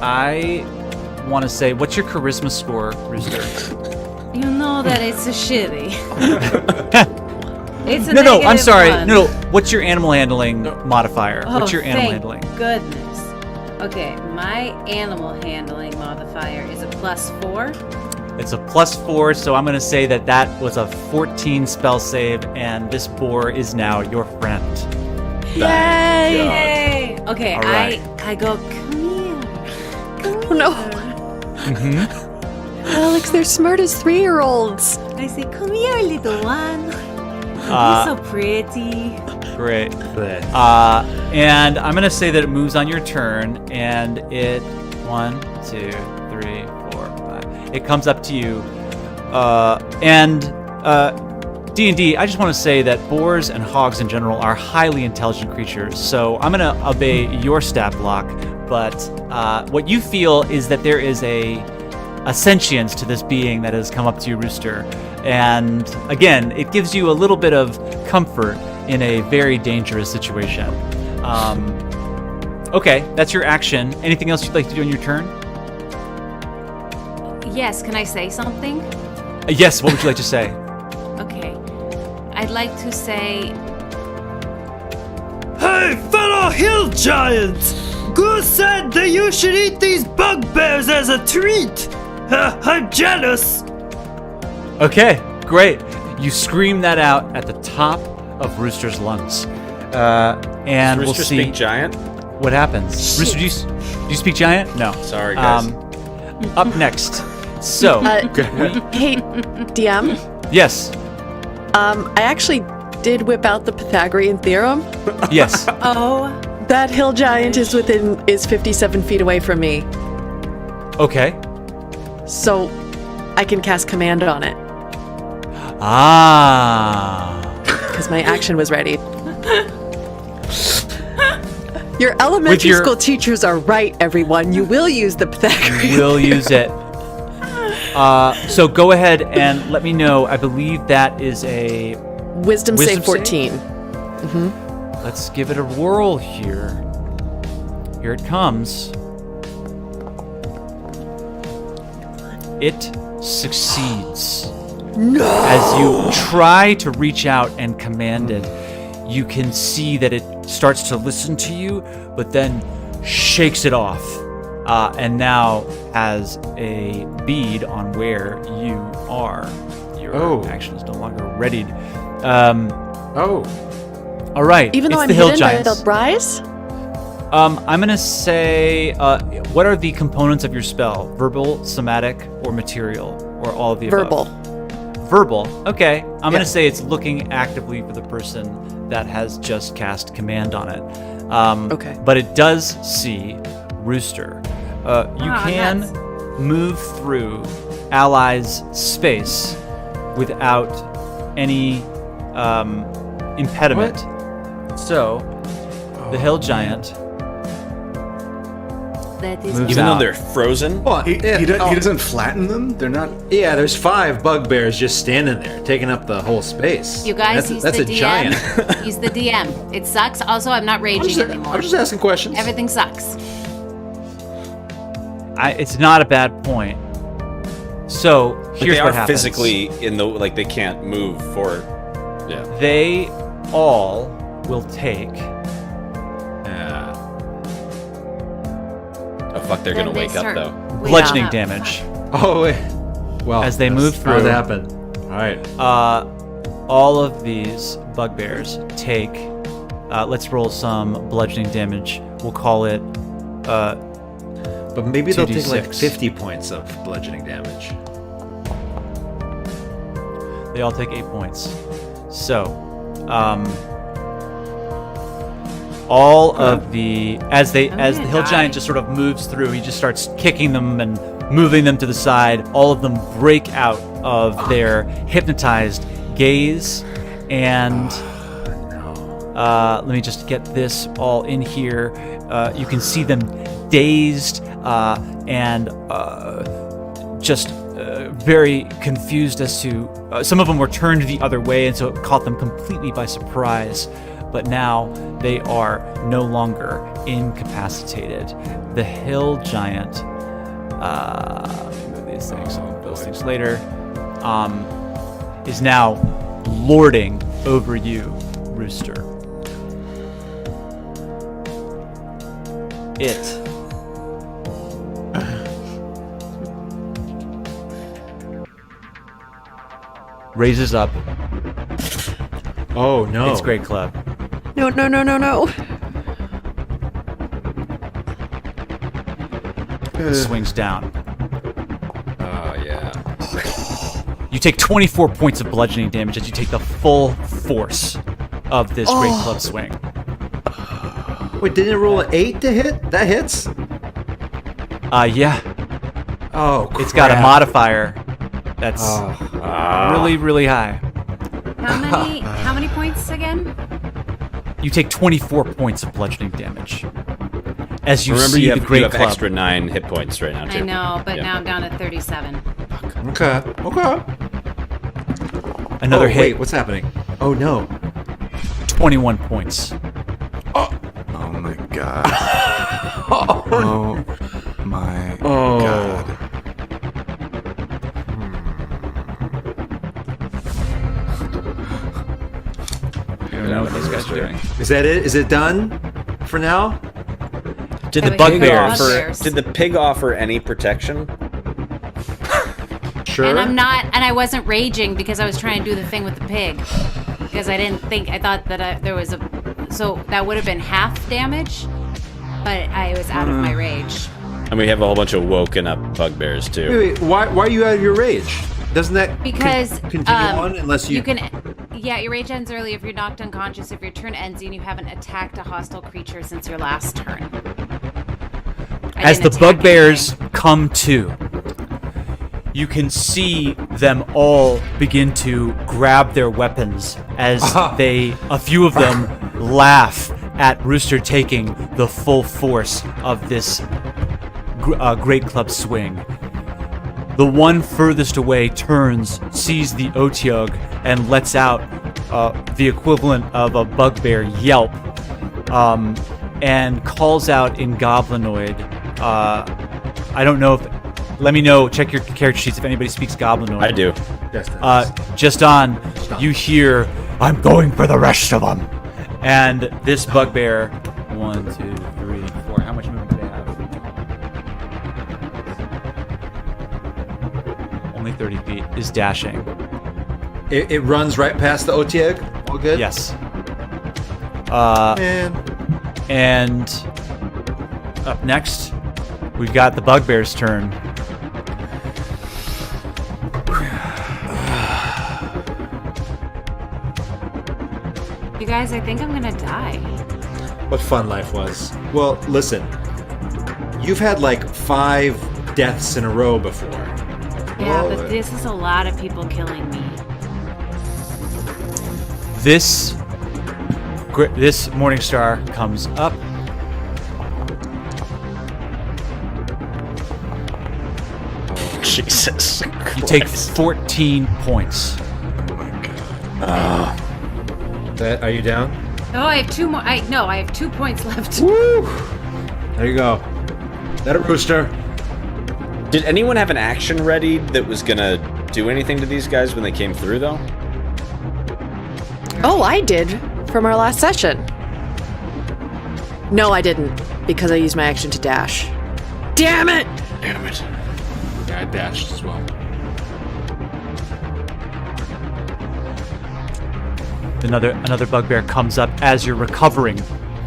I want to say, what's your charisma score, Rooster? You know that it's a shitty. It's a No, I'm sorry. one. No, what's your animal handling modifier? Oh, What's your animal handling? thank goodness. Okay, my animal handling modifier is a +4. It's a +4, so I'm going to say that was a 14 spell save, and this boar is now your friend. Yay! Yay! Okay, All right. I go, come here. Oh no. Mm-hmm. Alex, they're smart as 3-year-olds. I say, come here, little one. You're so pretty. Great. And I'm going to say that it moves on your turn, and it... 1, 2, 3, 4, 5. It comes up to you. D&D, I just want to say that boars and hogs in general are highly intelligent creatures, so I'm going to obey your stat block, but what you feel is that there is a sentience to this being that has come up to you, Rooster. And again, it gives you a little bit of comfort in a very dangerous situation. Okay, that's your action. Anything else you'd like to do on your turn? Yes, can I say something? Yes, what would you like to say? Okay. I'd like to say... Hey, fellow hill giants! Goose said that you should eat these bugbears as a treat! I'm jealous! Okay, great. You scream that out at the top of Rooster's lungs. And Does we'll Rooster see speak giant? what happens. Rooster, do you speak giant? No. Sorry, guys. Up next. So, Hey, DM. yes. I actually did whip out the Pythagorean theorem. Yes. Oh. That hill giant is 57 feet away from me, Okay. so I can cast command on it Ah. because my action was ready. Your elementary school teachers are right, everyone. You will use the Pythagorean. You will use it. So go ahead and let me know. I believe that is a Wisdom save 14. Let's give it a whirl here. Here it comes. It succeeds. No! As you try to reach out and command it, you can see that it starts to listen to you, but then shakes it off. And now has a bead on where you are. Your action is no longer readied. All right. Even though it's I'm the hill hidden, giants. I'll rise? I'm going to say, what are the components of your spell? Verbal, somatic, or material? Or all of the above? Verbal. Okay. I'm going to say it's looking actively for the person that has just cast command on it. Okay. But it does see Rooster. You can move through allies' space without any impediment. So, the hill giant moves even out. though they're frozen. Well, he doesn't flatten them. They're not. Yeah, there's 5 bugbears just standing there, taking up the whole space. You guys, that's he's a the DM. giant. He's the DM. It sucks. Also, I'm not raging anymore. I'm just asking questions. Everything sucks. It's not a bad point. So here's they what are happens. physically in the they can't move forward. Yeah. They all will take. Oh fuck! They're gonna wake up though. Bludgeoning damage. Oh, wait. Well, as they move through. How that happen? All right. All of these bugbears take. Let's roll some bludgeoning damage. We'll call it. But maybe they'll take 2d6. like 50 points of bludgeoning damage. They all take 8 points. So, all of the as the hill giant just sort of moves through, he just starts kicking them and moving them to the side. All of them break out of their hypnotized gaze, and let me just get this all in here. You can see them dazed and just very confused as to some of them were turned the other way, and so it caught them completely by surprise. But now they are no longer incapacitated. The hill giant, move these things, those things later, is now lording over you, Rooster. It raises up. Oh no! It's Great Club. No. Swings down. Oh yeah. You take 24 points of bludgeoning damage as you take the full force of this Great Club swing. Wait, didn't it roll an 8 to hit? That hits? Yeah. Oh, crap. It's got a modifier that's really, really high. How many points again? You take 24 points of bludgeoning damage as you Remember, see you the have, Great you have Club. extra 9 hit points right now too. I know, but now I'm down at 37. Okay. Another hit. Wait, what's happening? Oh no. 21 points. Oh my god. Oh my god. I don't know what these guys are doing. Is that it? Is it done for now? Did the the bugbears- did the pig offer any protection? Sure. And I wasn't raging because I was trying to do the thing with the pig. Because I thought that there was so that would have been half damage, but I was out of my rage. And we have a whole bunch of woken up bugbears too. Wait, why are you out of your rage? Doesn't that Because continue on unless you can. Yeah, your rage ends early if you're knocked unconscious, if your turn ends and you haven't attacked a hostile creature since your last turn. As the bugbears come to, you can see them all begin to grab their weapons as a few of them laugh at Rooster taking the full force of this great club swing. The one furthest away turns, sees the Otyugh, and lets out the equivalent of a bugbear yelp, and calls out in Goblinoid. I don't know if... Let me know, check your character sheets if anybody speaks Goblinoid. I do. Just on, you hear, I'm going for the rest of them. And this bugbear, 1, 2, 3, 4, how much movement do they have? Only 30 feet, is dashing. It runs right past the Otyugh? All good? Yes. Man. And up next, we've got the bugbear's turn. You guys, I think I'm gonna die. What fun life was. Well, listen. You've had like 5 deaths in a row before. Yeah, but this is a lot of people killing me. This morning star comes up. Jesus. You take 14 points. Oh my god. Are you down? Oh, I have 2 more. I have 2 points left. Woo! There you go. That a Rooster. Did anyone have an action ready that was gonna do anything to these guys when they came through, though? Oh, I did from our last session. No, I didn't, because I used my action to dash. Damn it! Damn it. Yeah, I dashed as well. Another bugbear comes up as you're recovering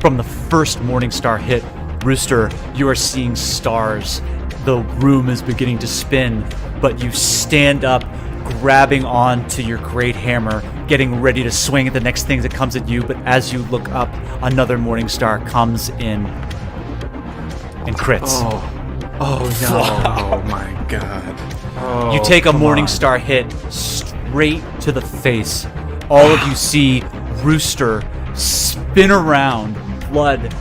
from the first Morningstar hit. Rooster, you are seeing stars. The room is beginning to spin, but you stand up, grabbing on to your great hammer, getting ready to swing at the next thing that comes at you. But as you look up, another Morningstar comes in and crits. Oh no. Oh my god. Oh, You take a Morningstar hit straight to the face. All of you see Rooster spin around, blood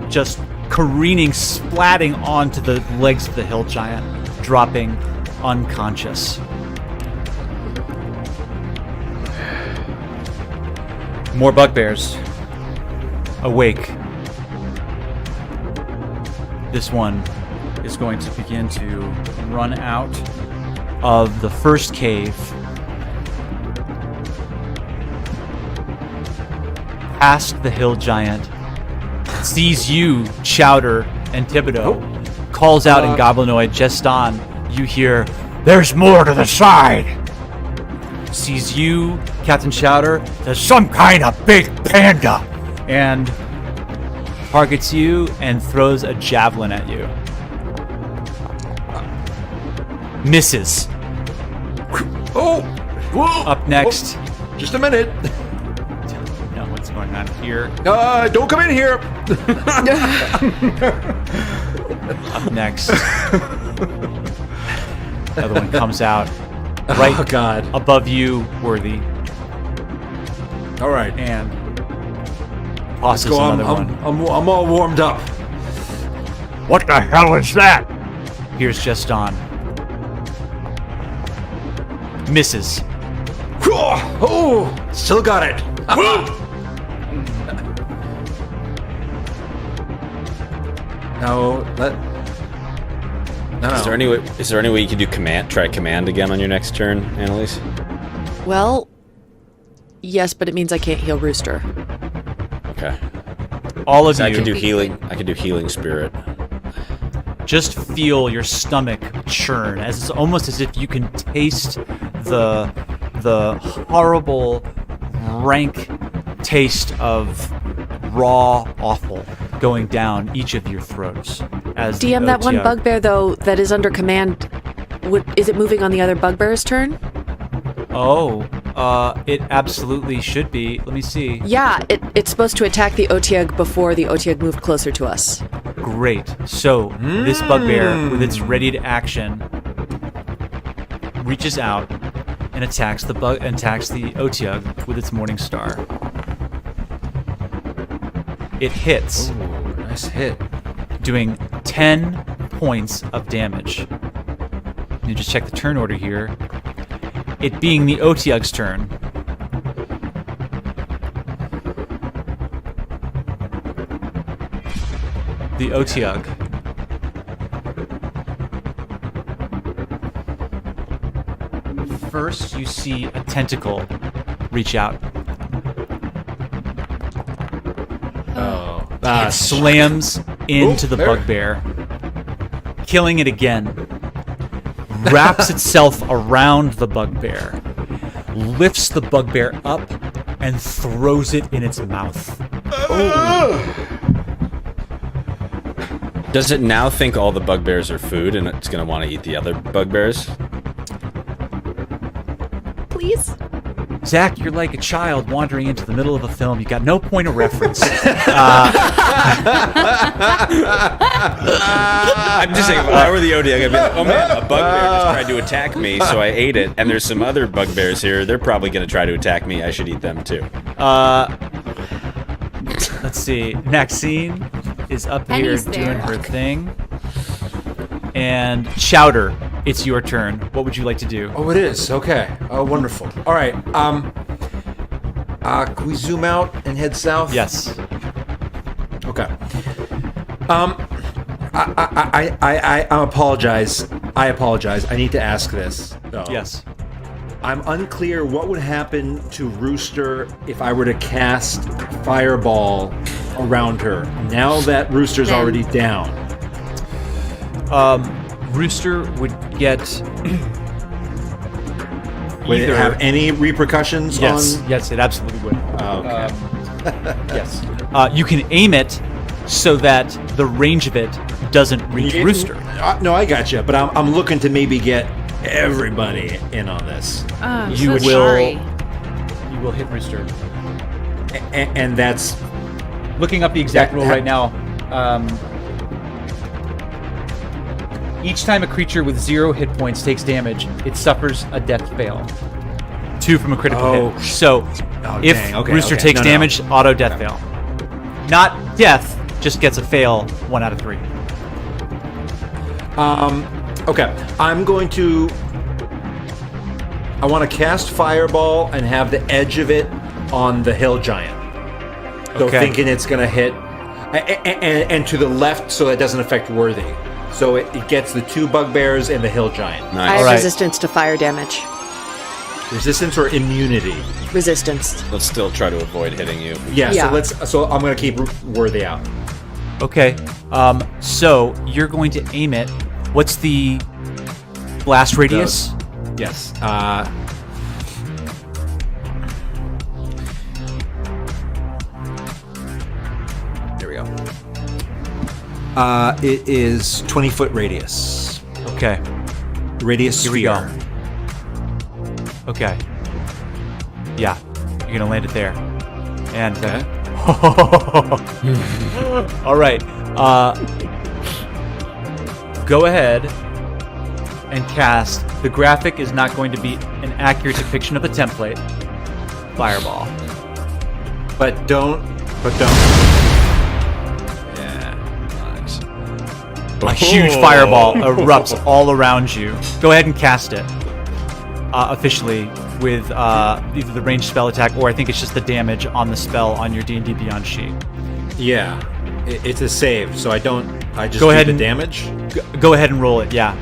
just careening, splatting onto the legs of the hill giant, dropping unconscious. More bugbears awake. This one is going to begin to run out of the first cave, past the hill giant, sees you, Chowder, and Thibodeaux, calls out in Goblinoid. Just on, you hear, "There's more to the side!" Sees you, Captain Chowder, "There's some kind of big panda!" and targets you and throws a javelin at you. Misses. Oh! Whoa! Up next. Just a minute. Know what's going on here. Don't come in here. Up next. Another one comes out. Right above you, Worthy. All right. And tosses another one. I'm all warmed up. What the hell is that? Here's Just on. Misses. Oh, still got it. No. Is there any way you can do command? Try command again on your next turn, Annalise? Well, yes, but it means I can't heal Rooster. Okay. All of you. I can do healing. I can do healing spirit. Just feel your stomach churn, as it's almost as if you can taste the horrible, rank taste of raw offal going down each of your throats. As DM, that one bugbear, though, that is under command, is it moving on the other bugbear's turn? Oh, it absolutely should be. Let me see. Yeah, it's supposed to attack the Otyugh before the Otyugh moved closer to us. Great. So, this bugbear, with its ready to action, reaches out and attacks the Otyugh with its Morning Star. It hits. Ooh, nice hit. Doing 10 points of damage. Let me just check the turn order here. It being the Otyug's turn. The Otyug. First, you see a tentacle reach out. It slams into the bugbear, killing it again. Wraps itself around the bugbear, lifts the bugbear up, and throws it in its mouth. Does it now think all the bugbears are food and it's going to want to eat the other bugbears? Please? Zach, you're like a child wandering into the middle of a film. You got no point of reference. I'm just saying, if I were the Otyug, I'd be like, oh man, a bugbear just tried to attack me, so I ate it, and there's some other bugbears here. They're probably going to try to attack me. I should eat them too. Let's see. Naxene is up here doing her thing. And Chowder, it's your turn. What would you like to do? Oh, it is. Okay. Oh, wonderful. All right. Can we zoom out and head south? Yes. Okay. I apologize. I apologize. I need to ask this, though. Yes. I'm unclear what would happen to Rooster if I were to cast Fireball around her. Now that Rooster's already down. Rooster would get. Would it have any repercussions on? Yes, it absolutely would. Okay. Yes. You can aim it so that the range of it doesn't reach Rooster. No, I got you, but I'm looking to maybe get everybody in on this. You will hit Rooster. And that's looking up the exact rule right now. Each time a creature with 0 hit points takes damage, it suffers a death fail. 2 from a critical hit. So, if Rooster takes damage, auto death fail. Not death, just gets a fail 1 out of 3. Okay. I want to cast Fireball and have the edge of it on the hill giant. So thinking it's going to hit, and to the left so it doesn't affect Worthy. So it gets the 2 bugbears and the hill giant. Nice. I have resistance to fire damage. Resistance or immunity? Resistance. Let's still try to avoid hitting you. Yeah. So I'm going to keep Worthy out. Okay. So you're going to aim it. What's the blast radius? Yes. There we go. It is 20-foot radius. Okay. Radius Here sphere. we go. Okay. Yeah. You're going to land it there. And all right. Go ahead and cast. The graphic is not going to be an accurate depiction of the template. Fireball. But don't. A huge fireball erupts all around you. Go ahead and cast it officially with either the ranged spell attack or I think it's just the damage on the spell on your D&D Beyond sheet. Yeah, it's a save, so I just go do ahead the and damage. Go ahead and roll it. Yeah.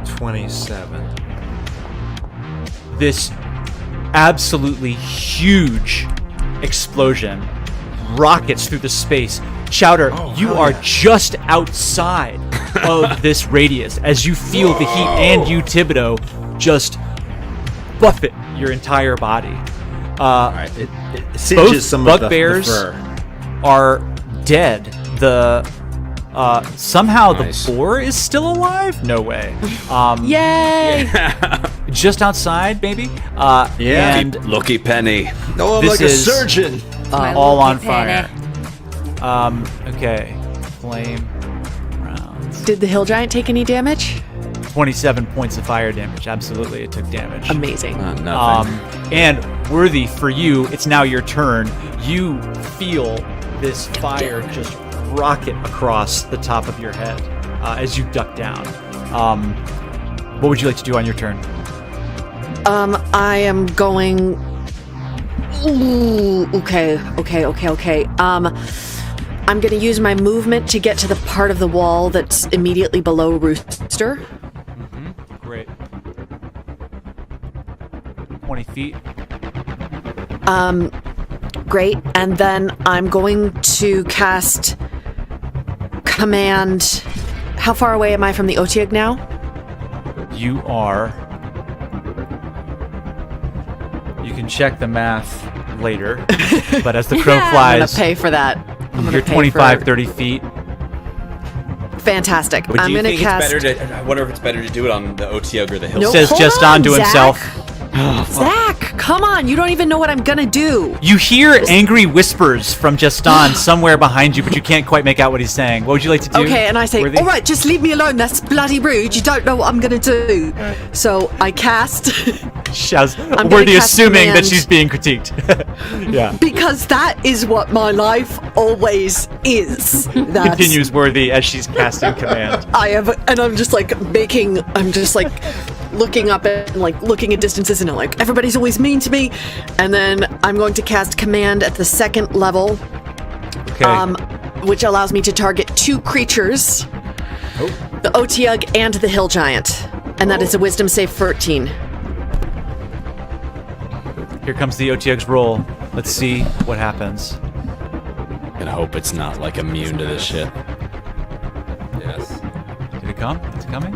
$27. This absolutely huge explosion rockets through the space. Chowder, you are just outside of this radius as you feel the heat, and you, Thibodeaux, just buffet your entire body. It cinches both some bugbears of the fur. are dead. The somehow the boar is still alive. No way. Yay! Just outside, maybe. And Lucky Penny. No, I'm this like a is surgeon. all on fire. Okay. Flame rounds. Did the hill giant take any damage? 27 points of fire damage. Absolutely, it took damage. Amazing. Nothing. And Worthy, for you, it's now your turn. You feel this fire just rocket across the top of your head as you duck down. What would you like to do on your turn? I am going... Ooh, okay. I'm going to use my movement to get to the part of the wall that's immediately below Rooster. Great. 20 feet. Great. And then I'm going to cast Command. How far away am I from the Otyugh now? You are... You can check the math later, but as the crow I'm flies... going to pay for that. You're 25, 30 feet. Fantastic. But I'm do you going to think cast... it's better to... I wonder if it's better to do it on the Otyugh or the hill. Nope. Says Hold just on, on to Zach. himself. Zach, come on. You don't even know what I'm going to do. You hear angry whispers from Justin somewhere behind you, but you can't quite make out what he's saying. What would you like to do? Okay, and I say, Worthy? all right, just leave me alone. That's bloody rude. You don't know what I'm going to do. So I cast... Shouts, gonna Worthy cast assuming that command. she's being critiqued. Yeah. Because that is what my life always is. That's, Continues Worthy as she's casting command. I'm just like looking up and like looking at distances and I'm like, everybody's always mean to me. And then I'm going to cast command at the second level, Okay. which allows me to target 2 creatures, the Otyugh and the hill giant. And that is a wisdom save 13. Here comes the Otyugh's roll. Let's see what happens. And hope it's not like immune to this shit. Yes. Did it come? Is it coming?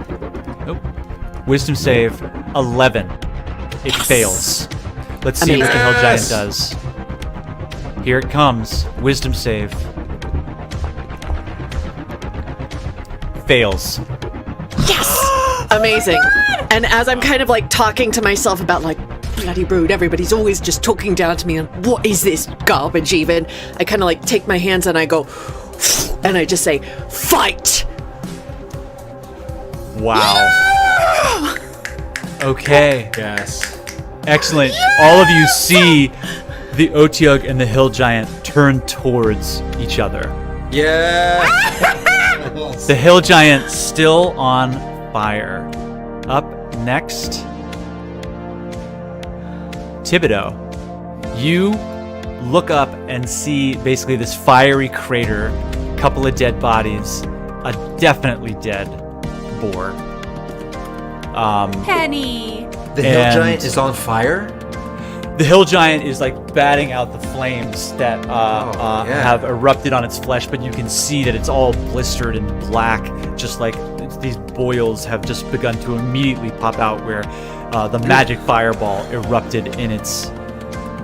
Nope. Wisdom save 11. It fails. Let's see what the hill giant does. Here it comes. Wisdom save. Fails. Yes! Amazing. And as I'm kind of like talking to myself about like, bloody rude, everybody's always just talking down to me and what is this garbage even? I kind of like take my hands and I go, and I just say, fight! Wow. Okay. Yes. Excellent. All of you see the Otyugh and the hill giant turn towards each other. Yeah. The hill giant still on fire. Up next, Thibodeaux. You look up and see basically this fiery crater, couple of dead bodies, a definitely dead boar. Penny. The hill And- giant is on fire? The hill giant is like batting out the flames that yeah. have erupted on its flesh, but you can see that it's all blistered and black, just like these boils have just begun to immediately pop out where the magic fireball erupted in its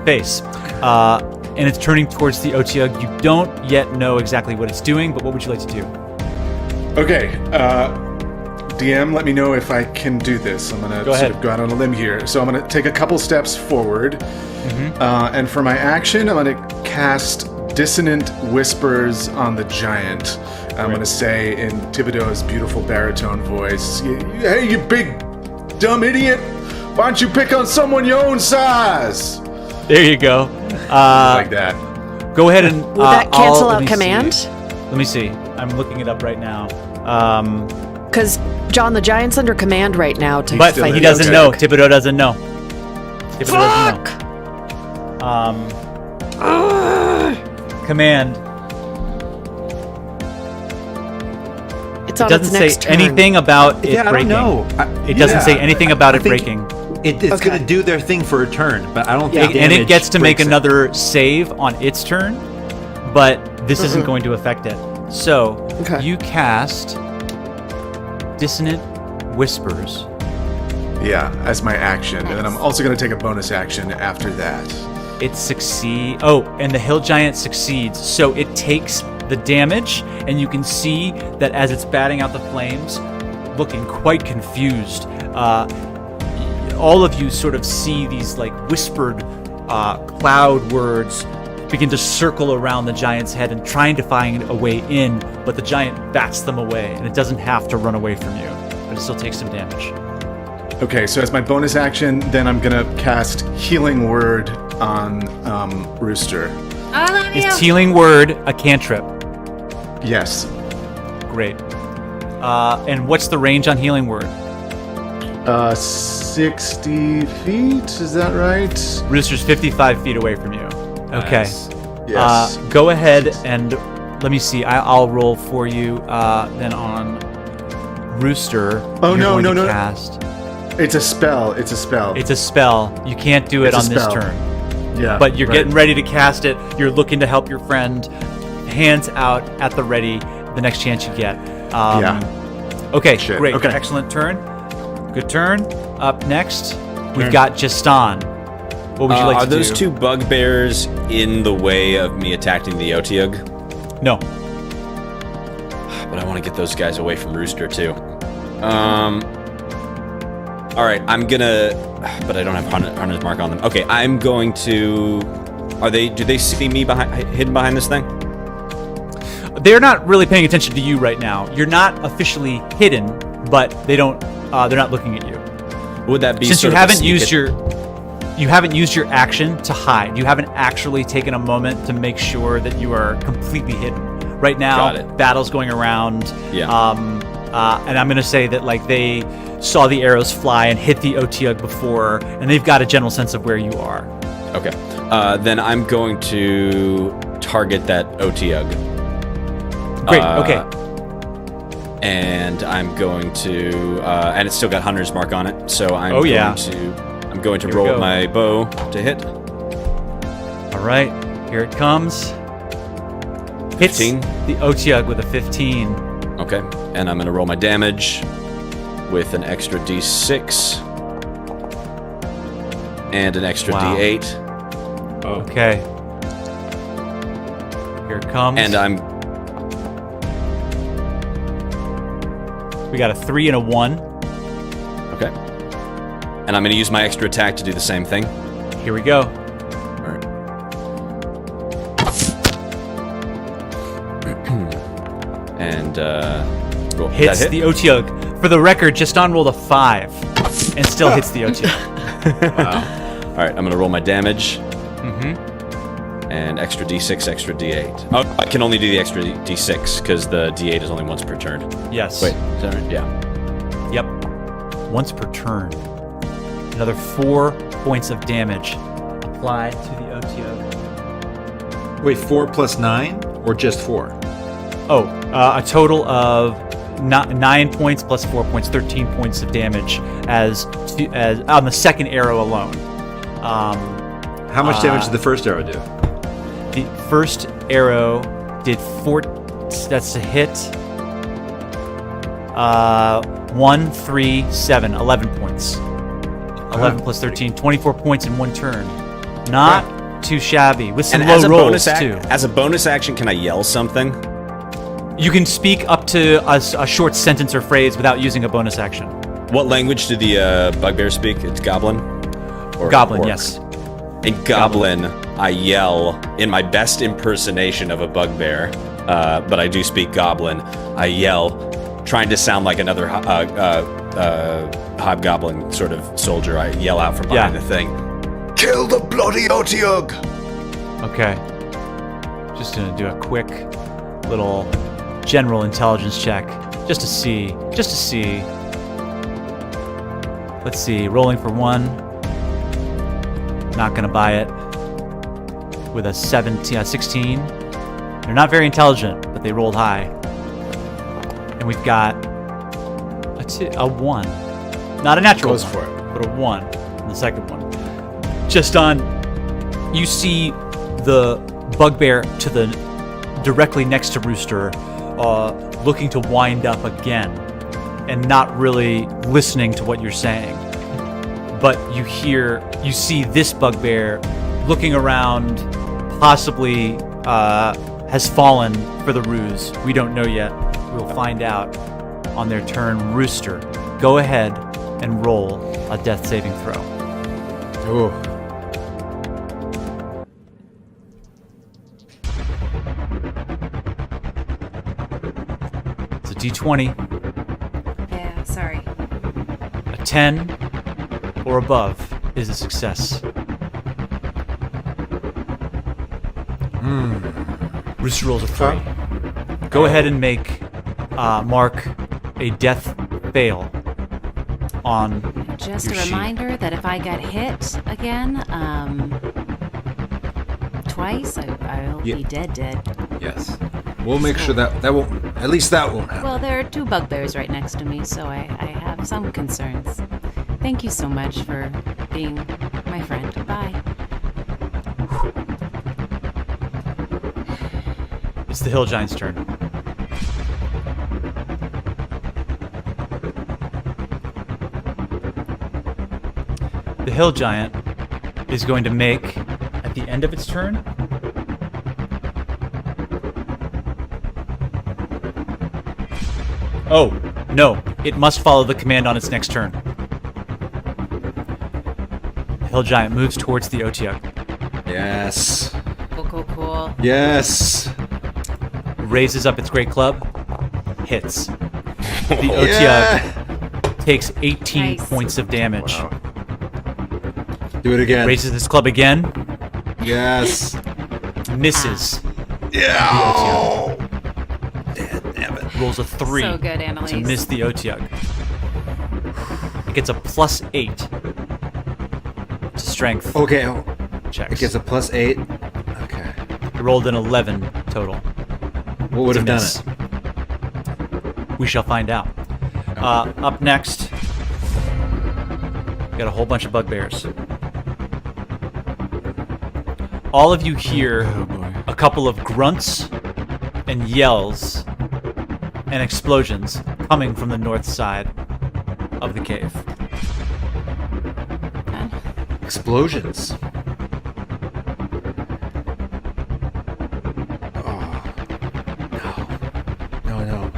face. And it's turning towards the Otyugh. You don't yet know exactly what it's doing, but what would you like to do? Okay, DM, let me know if I can do this. I'm gonna Go sort ahead. of go out on a limb here. So I'm gonna take a couple steps forward, and for my action, I'm gonna cast Dissonant Whispers on the giant. I'm gonna say in Thibodeau's beautiful baritone voice, "Hey, you big dumb idiot! Why don't you pick on someone your own size?" There you go. Like that. Go ahead and... Will that cancel let out me command? see. Let me see. I'm looking it up right now. Because John the Giant's under command right now to But fight he the doesn't Otyugh. know. Thibodeaux doesn't know. Thibodeaux Fuck! doesn't know. Command. It's It on its doesn't say next turn. anything about it Yeah, I breaking. don't know. It doesn't say anything about it think breaking. It's Okay. going to do their thing for a turn, but I don't think And it damage gets to make breaks it. another save on its turn, but this isn't going to affect it. So, Okay. you cast Dissonant Whispers. Yeah, as my action, and then I'm also gonna take a bonus action after that. It succeeds. Oh, and the hill giant succeeds. So it takes the damage, and you can see that as it's batting out the flames, looking quite confused. All of you sort of see these like whispered cloud words begin to circle around the giant's head and trying to find a way in, but the giant bats them away, and it doesn't have to run away from you. but it still takes some damage. Okay, so as my bonus action, then I'm gonna cast Healing Word on Rooster. I love you. Is Healing Word a cantrip? Yes. Great. And what's the range on Healing Word? 60 feet, is that right? Rooster's 55 feet away from you. Okay. Nice. Yes. Go ahead and let me see. I'll roll for you. Then on Rooster. Oh, you're no, going no, to no. Cast. It's a spell. It's a spell. It's a spell. You can't do it It's a on this spell. turn. Yeah. But you're right. getting ready to cast it. You're looking to help your friend. Hands out at the ready. The next chance you get. Yeah. Okay. Shit. Great. Okay. Excellent turn. Good turn. Up next, we've got Justin. What would you like are to do? those two bugbears in the way of me attacking the Otyugh? No. But I want to get those guys away from Rooster too. All right, I'm gonna. But I don't have Hunter's Mark on them. Okay, I'm going to. Do they see me hidden behind this thing? They're not really paying attention to you right now. You're not officially hidden, but they don't. They're not looking at you. Would that be Since you sort of a haven't sneak used you haven't used your action to hide. You haven't actually taken a moment to make sure that you are completely hidden. Right now, Got it. battle's going around. Yeah. And I'm gonna say that like they saw the arrows fly and hit the Otyugh before, and they've got a general sense of where you are. Okay. Then I'm going to target that Otyugh. Great. Okay. And I'm going to, and it's still got Hunter's Mark on it, so I'm going to Here we roll go. my bow to hit. All right. Here it comes. Hits 15. the Otyugh with a 15. Okay. And I'm going to roll my damage with an extra D6 and an extra Wow. D8. Okay. Here it comes. And we got a 3 and a 1. okay. And I'm going to use my extra attack to do the same thing. Here we go. All right. And roll. Hits that hit? the Otyugh. For the record, Justin rolled a 5 and still hits the Otyugh. Wow. All right, I'm going to roll my damage. Mm-hmm. And extra D6, extra D8. Oh, I can only do the extra D6 because the D8 is only once per turn. Yes. Wait, is that right? Yeah. Yep. Once per turn. Another 4 points of damage applied to the Otyugh. Wait, 4 plus 9 or just 4? Oh, a total of 9 points plus 4 points, 13 points of damage as on the second arrow alone. How much damage did the first arrow do? The first arrow did 4. That's a hit. 1, 3, 7, 11 points. 11 plus 13, 24 points in one turn. Not too shabby. With some And low as a rolls, bonus too. as a bonus action, can I yell something? You can speak up to a short sentence or phrase without using a bonus action. What language do the bugbears speak? It's Goblin? Or Goblin, Orc? yes. In Goblin, I yell in my best impersonation of a bugbear, but I do speak Goblin. I yell, trying to sound like another hobgoblin sort of soldier. I yell out from behind the thing. Kill the bloody Otyugh! Okay. Just gonna do a quick little general intelligence check. Just to see. Let's see. Rolling for 1. Not gonna buy it. With a 16. They're not very intelligent, but they rolled high. And we've got a 1. Not a natural Goes one, for it. but a 1 in the second one. Just on, you see the bugbear to the directly next to Rooster, looking to wind up again, and not really listening to what you're saying. But you see this bugbear looking around, possibly has fallen for the ruse. We don't know yet. We'll find out on their turn. Rooster, go ahead and roll a death saving throw. Ooh. It's a D20. Yeah, sorry. 10 or above is a success. Rooster rolls a 3. Go ahead and make Mark a death fail on Just your a reminder that if I get hit again, twice, I'll be dead. Yes. We'll make sure that won't, at least that won't happen. Well, there are 2 bugbears right next to me, so I have some concerns. Thank you so much for being my friend. Bye. It's the hill giant's turn. The hill giant is going to make, at the end of its turn, oh, no. It must follow the command on its next turn. The hill giant moves towards the Otyugh. Yes. Cool. Yes. Raises up its great club. Hits. The Otyugh takes 18 Nice. points of damage. Wow. Do it again. Raises its club again. Yes. Misses. Yeah. Damn it. Rolls a 3 So good, to Annalise. miss the Otyugh. It gets a +8 to strength Okay. checks. It gets a +8. Okay. It rolled an 11 total. What would to have done miss. it? We shall find out. Up next, got a whole bunch of bugbears. All of you hear a couple of grunts and yells and explosions coming from the north side of the cave. Explosions. No.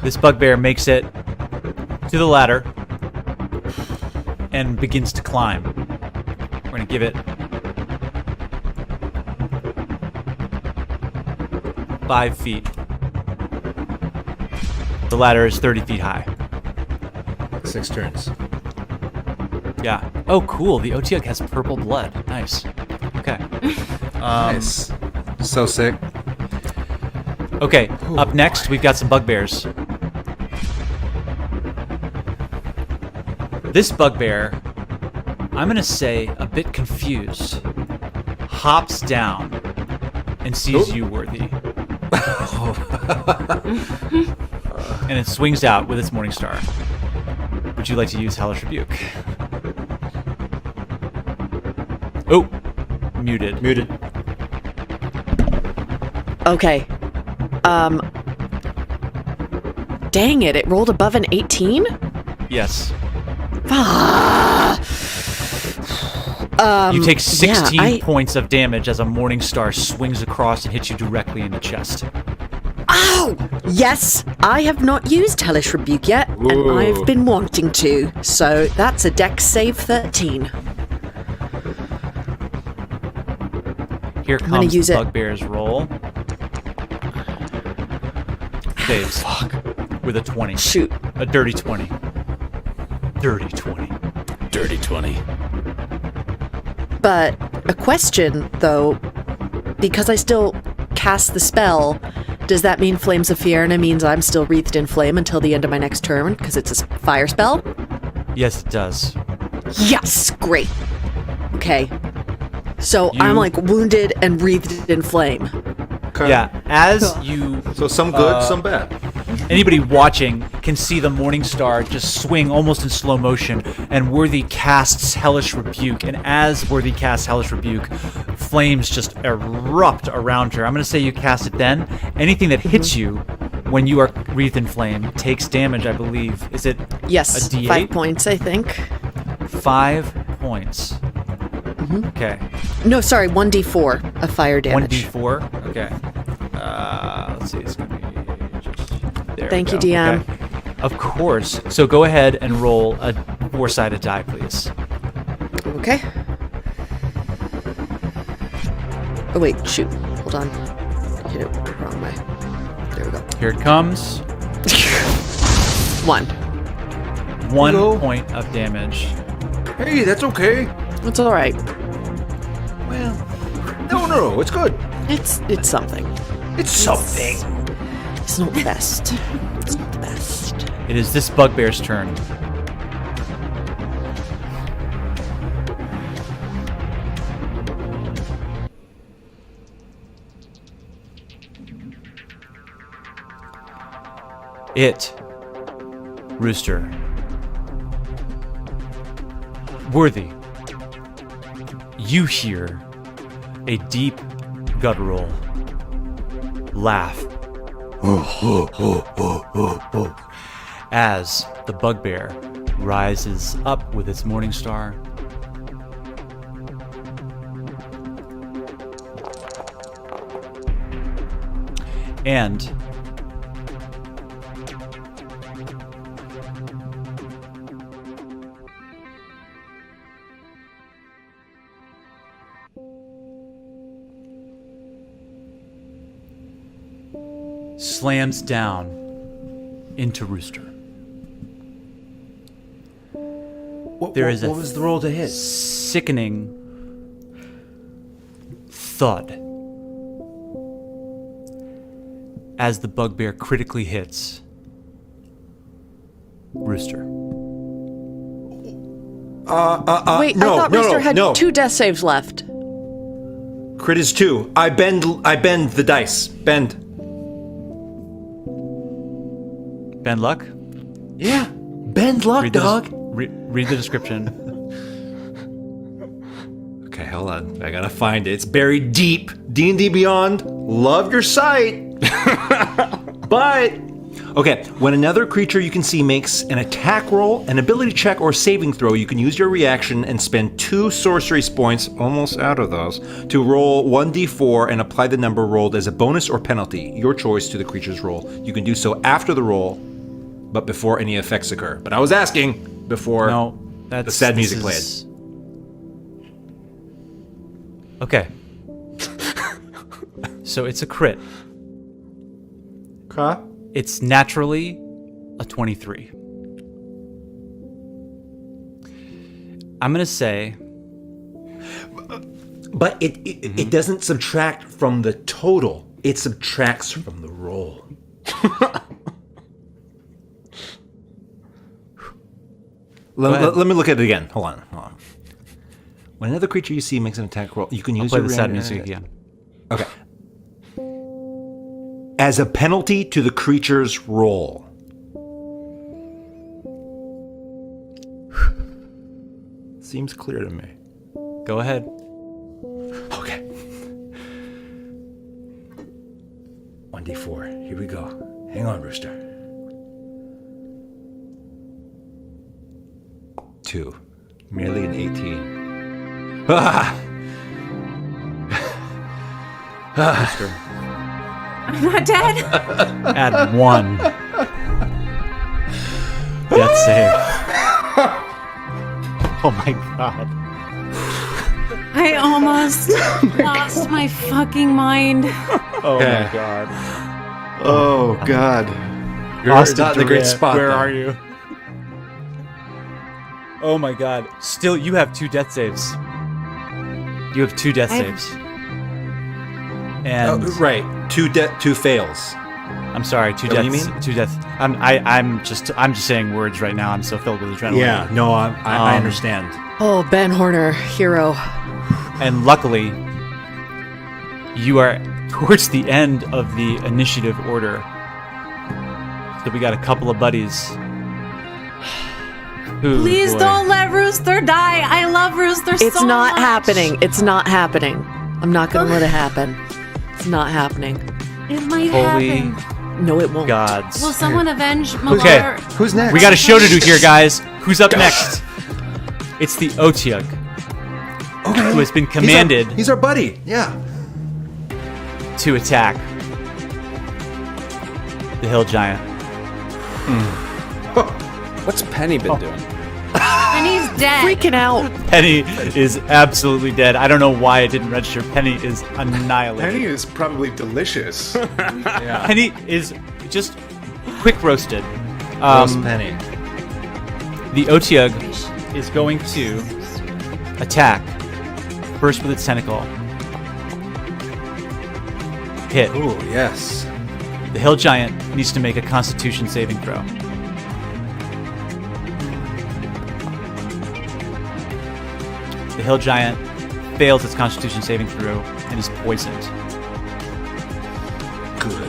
This bugbear makes it to the ladder and begins to climb. We're going to give it 5 feet. The ladder is 30 feet high. 6 turns. Yeah. Oh, cool. The Otyugh has purple blood. Nice. Okay. Nice. So sick. Okay. Up next, we've got some bugbears. This bugbear, I'm going to say a bit confused, hops down and sees you, Worthy. And it swings out with its Morning Star. Would you like to use Hellish Rebuke? Oh, muted. Okay. Dang it, it rolled above an 18? Yes. You You take 16 points of damage as a Morning Star swings across and hits you directly in the chest. Ow! Yes, I have not used Hellish Rebuke yet, and I've been wanting to. So that's a Dex save 13. Here gonna comes use the it. bugbear's roll. Saves. With a 20. Shoot. A dirty 20. Dirty 20. Dirty 20. But a question, though, because I still cast the spell, does that mean Flames of Fierna means I'm still wreathed in flame until the end of my next turn because it's a fire spell? Yes, it does. Yes! Great. Okay. So You- I'm like wounded and wreathed in flame. Okay. Yeah, as you... So some good, some bad. Anybody watching can see the Morning Star just swing almost in slow motion, and Worthy casts Hellish Rebuke, and as Worthy casts Hellish Rebuke, flames just erupt around her. I'm going to say you cast it then. Anything that hits you when you are wreathed in flame takes damage, I believe. Is it Yes, a D8? 5 points, I think. 5 points. Okay. No, sorry, 1d4 of fire damage. 1d4? Okay. Let's see, it's going to be just... There Thank we you, go. DM. Okay. Of course. So go ahead and roll a 4-sided die, please. Okay. Oh, wait, shoot. Hold on. Hit it the wrong way. Here we go. Here it comes. 1. 1 point of damage. Hey, that's okay. It's all right. Well, no, it's good. It's something. It's something. It's not the best. It's not the best. It is this bugbear's turn. Rooster. Worthy. You hear a deep guttural laugh as the bugbear rises up with its morning star. And slams down into Rooster. What was the roll to hit? Sickening thud as the bugbear critically hits Rooster. Wait, I thought Rooster had 2 death saves left. Crit is 2. I bend the dice. Bend luck? Yeah. Bend luck, dog. Read the description. Okay, hold on. I gotta find it. It's buried deep. D&D Beyond. Love your sight. But okay, when another creature you can see makes an attack roll, an ability check, or saving throw, you can use your reaction and spend 2 sorcery points, almost out of those, to roll 1d4 and apply the number rolled as a bonus or penalty, your choice, to the creature's roll. You can do so after the roll, but before any effects occur. But I was asking before the sad music played. Okay. So it's a crit. Okay. It's naturally a 23. I'm gonna say, but it doesn't subtract from the total. It subtracts from the roll. Let me look at it again. Hold on. When another creature you see makes an attack roll, you can use play the sad music again. Okay. As a penalty to the creature's roll. Seems clear to me. Go ahead. Okay. 1d4. Here we go. Hang on, Rooster. 2. Merely an 18. Rooster. I'm not dead. Add 1. Death save. Oh my god. I almost lost my fucking mind. Oh my god. Oh god. You're not in the great spot. Where are you? Oh my god. Still, you have 2 death saves. You have 2 death saves. And right. 2 fails. I'm sorry, 2 deaths. You mean? 2 deaths. I'm just saying words right now. I'm so filled with adrenaline. Yeah, no, I understand. Oh, Ben Horner, hero. And luckily, you are towards the end of the initiative order. So we got a couple of buddies. Please don't let Rooster die. I love Rooster so much. It's not happening. It's not happening. I'm not going to let it happen. It's not happening. It might Holy happen. No, it won't. gods. Will someone avenge MALAR? Okay. Who's next? We got a show to do here, guys. Who's up next? It's the Otyugh, who has been commanded He's our buddy. Yeah. to attack the hill giant. What's Penny been doing? Penny's dead. Freaking out. Penny is absolutely dead. I don't know why it didn't register. Penny is annihilated. Penny is probably delicious. Yeah. Penny is just quick roasted. Roast Penny. The Otyugh is going to attack first with its tentacle. Hit. Ooh, yes. The hill giant needs to make a Constitution saving throw. The hill giant fails its Constitution saving throw and is poisoned. Good.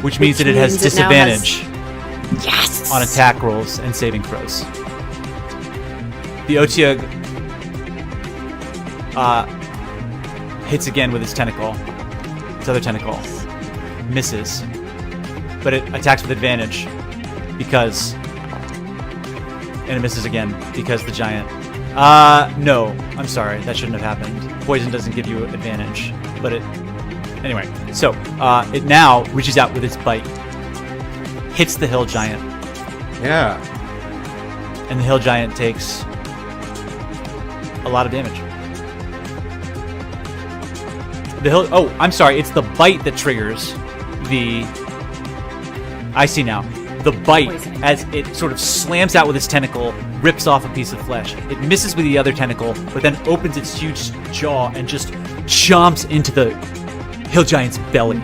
Which means that it has means it now has- disadvantage Yes. on attack rolls and saving throws. The Otyugh hits again with its tentacle. Its other tentacle. Misses. But it attacks with advantage because... And it misses again because the giant... no. I'm sorry. That shouldn't have happened. Poison doesn't give you advantage. But it... Anyway. So, it now reaches out with its bite. Hits the hill giant. Yeah. And the hill giant takes a lot of damage. The hill... Oh, I'm sorry. It's the bite that triggers the... I see now. The bite, Poisoning. as it sort of slams out with its tentacle, rips off a piece of flesh. It misses with the other tentacle, but then opens its huge jaw and just chomps into the hill giant's belly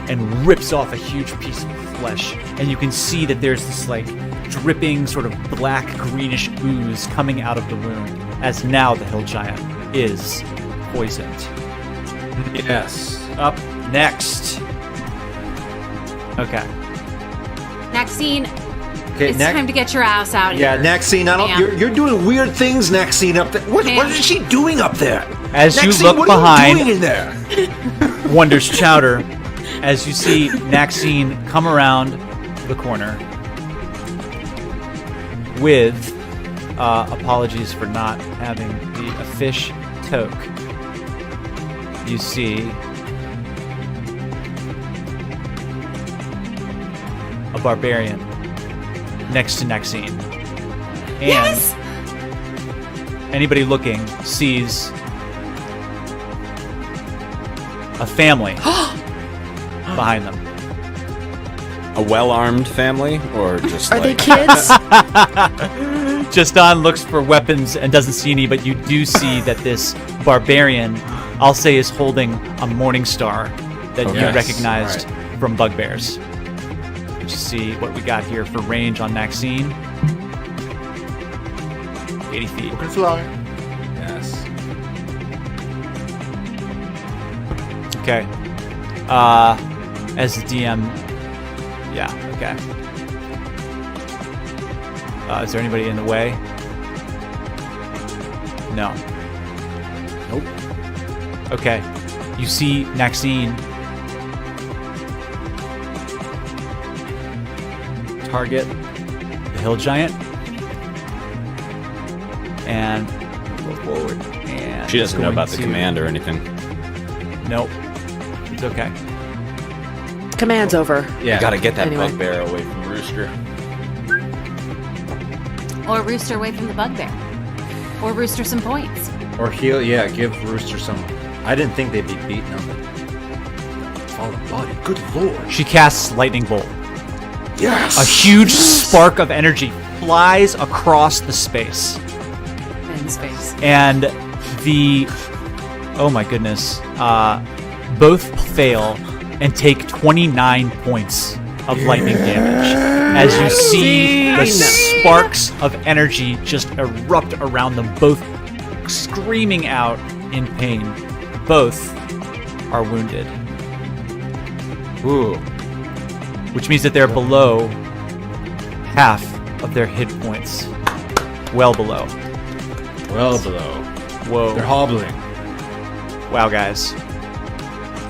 and rips off a huge piece of flesh. And you can see that there's this, like, dripping sort of black greenish ooze coming out of the wound, as now the hill giant is poisoned. Yes. Up next. Okay. Naxene, Okay, it's time to get your ass out of Yeah, here. Naxene, I don't. Ma'am. You're doing weird things, Naxene, up there. What Ma'am. is she doing up there? As you Naxene, look what behind- are you doing in there? Wonders Chowder, as you see Naxene come around the corner with apologies for not having the fish toque. You see a barbarian next to Naxene. And Yes! anybody looking sees a family behind them. A well-armed family, or just Are they like kids? Justin looks for weapons and doesn't see any, but you do see that this barbarian, I'll say, is holding a morning star that you Yes. recognized from Bugbears. Let's see what we got here for range on Naxene. 80 feet. Can fly. Yes. Okay. As the DM, yeah, okay. Is there anybody in the way? No. Nope. Okay. You see Naxene target the hill giant and go forward. And she doesn't know going about the to- command or anything. Nope. It's okay. Command's over. Yeah. Gotta get that Anyway. bugbear away from Rooster. Or Rooster away from the bugbear. Or Rooster some points. Or heal. Yeah, give Rooster some. I didn't think they'd be beaten up. Fallen body. Good lord. She casts lightning bolt. Yes. A huge spark of energy flies across the space. In space. And the... Oh my goodness. Both fail and take 29 points of lightning damage. As you see the sparks of energy just erupt around them, both screaming out in pain. Both are wounded. Ooh. Which means that they're below half of their hit points. Well below. Well below. Whoa. They're hobbling. Wow, guys.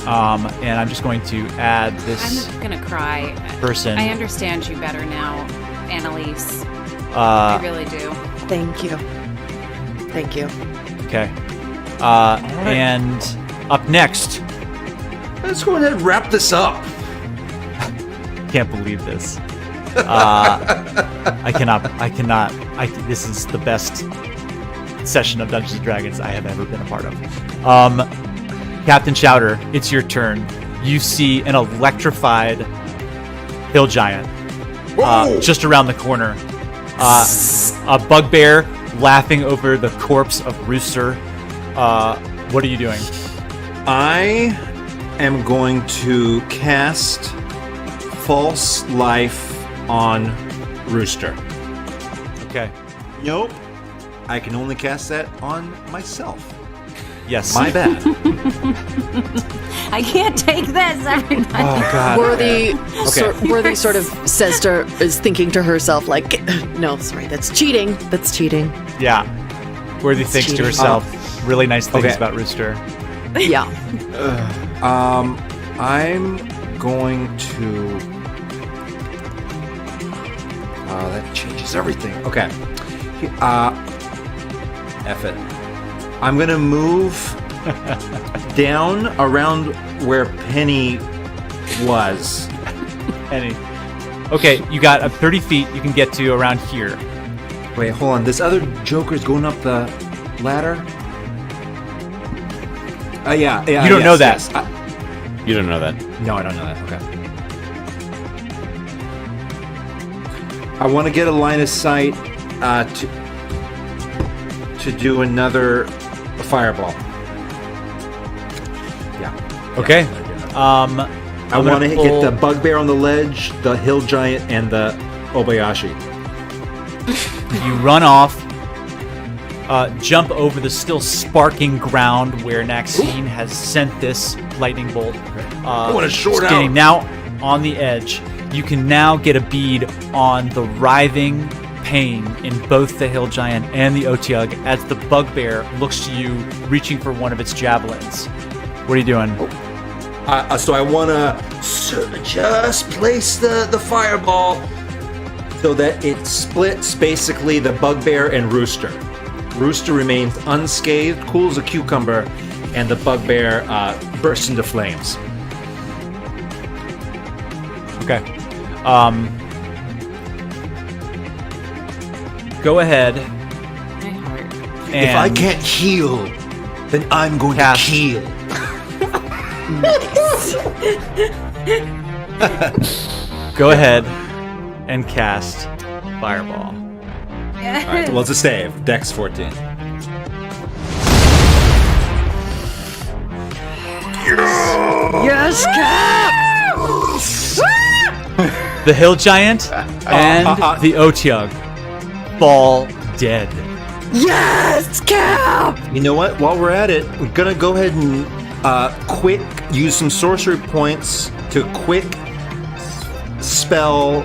And I'm just going to add this I'm gonna cry. person. I understand you better now, Annalise. I really do. Thank you. Thank you. Okay. And up next, Let's go ahead and wrap this up. can't believe this. I cannot. This is the best session of Dungeons & Dragons I have ever been a part of. Captain Chowder, it's your turn. You see an electrified hill giant just around the corner. A bugbear laughing over the corpse of Rooster. What are you doing? I am going to cast False Life on Rooster. Okay. Nope. I can only cast that on myself. Yes. My bad. I can't take this, everybody. Oh, God. Worthy sort of is thinking to herself, like, no, sorry, that's cheating. That's cheating. Yeah. Worthy thinks cheating. to herself really nice things about Rooster. Yeah. I'm going to... Oh, that changes everything. Okay. F it. I'm going to move down around where Penny was. Penny. Okay, you got 30 feet you can get to around here. Wait, hold on. This other Joker's going up the ladder? Yeah. You don't know that. Yes. You don't know that. No, I don't know that. Okay. I want to get a line of sight to do another fireball. Yeah. Okay. I want to get the bugbear on the ledge, the hill giant, and the Obayashi. You run off, jump over the still sparking ground where Naxene has sent this lightning bolt. I want to short out. Standing now on the edge, you can now get a bead on the writhing pain in both the hill giant and the Otyugh as the bugbear looks to you, reaching for one of its javelins. What are you doing? So I want to just place the fireball so that it splits basically the bugbear and Rooster. Rooster remains unscathed, cool as a cucumber, and the bugbear bursts into flames. Okay. Go ahead. If I can't heal, then I'm going to kill. Go ahead and cast Fireball. All right, well, it's a save. Dex 14. Yes, Cap! The hill giant and the Otyugh fall dead. Yes, Cap! You know what? While we're at it, we're gonna go ahead and quick use some sorcery points to quick spell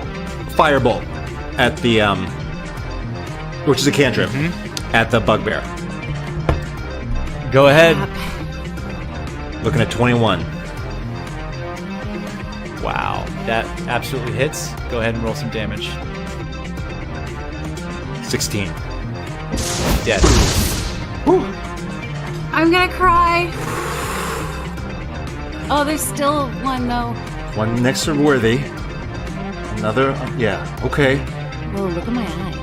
Firebolt at the which is a cantrip at the bugbear. Go ahead. Looking at 21. Wow, that absolutely hits. Go ahead and roll some damage. 16. Dead. I'm gonna cry. Oh, there's still one though. One next to Worthy. Another, yeah, okay. Whoa, look at my eye.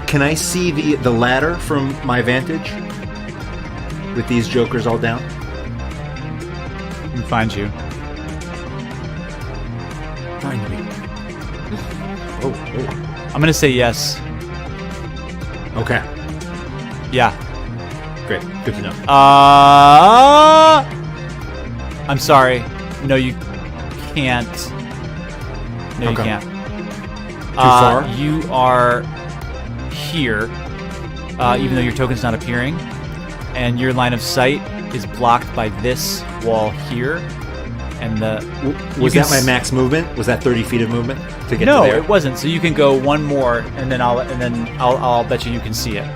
Can I see the ladder from my vantage? With these jokers all down? I can find you. Find me. Oh. I'm gonna say yes. Okay. Yeah. Great. Good to know. I'm sorry. No, you can't. No, you can't. Too far? You are here, even though your token's not appearing, and your line of sight is blocked by this wall here, and was that my max movement? Was that 30 feet of movement to get to there? No, it wasn't. So you can go one more, and then I'll bet you can see it.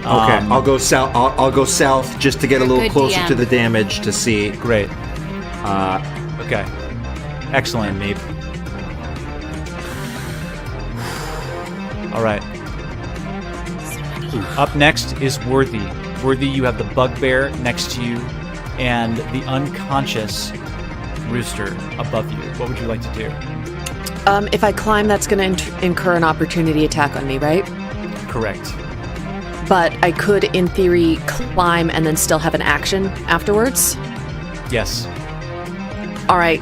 Okay, I'll go south. I'll go south just to get a little closer to the damage to see. Great. Okay. Excellent, Meep. All right. Up next is Worthy. Worthy, you have the bugbear next to you and the unconscious Rooster above you. What would you like to do? If I climb, that's going to incur an opportunity attack on me, right? Correct. But I could, in theory, climb and then still have an action afterwards? Yes. All right.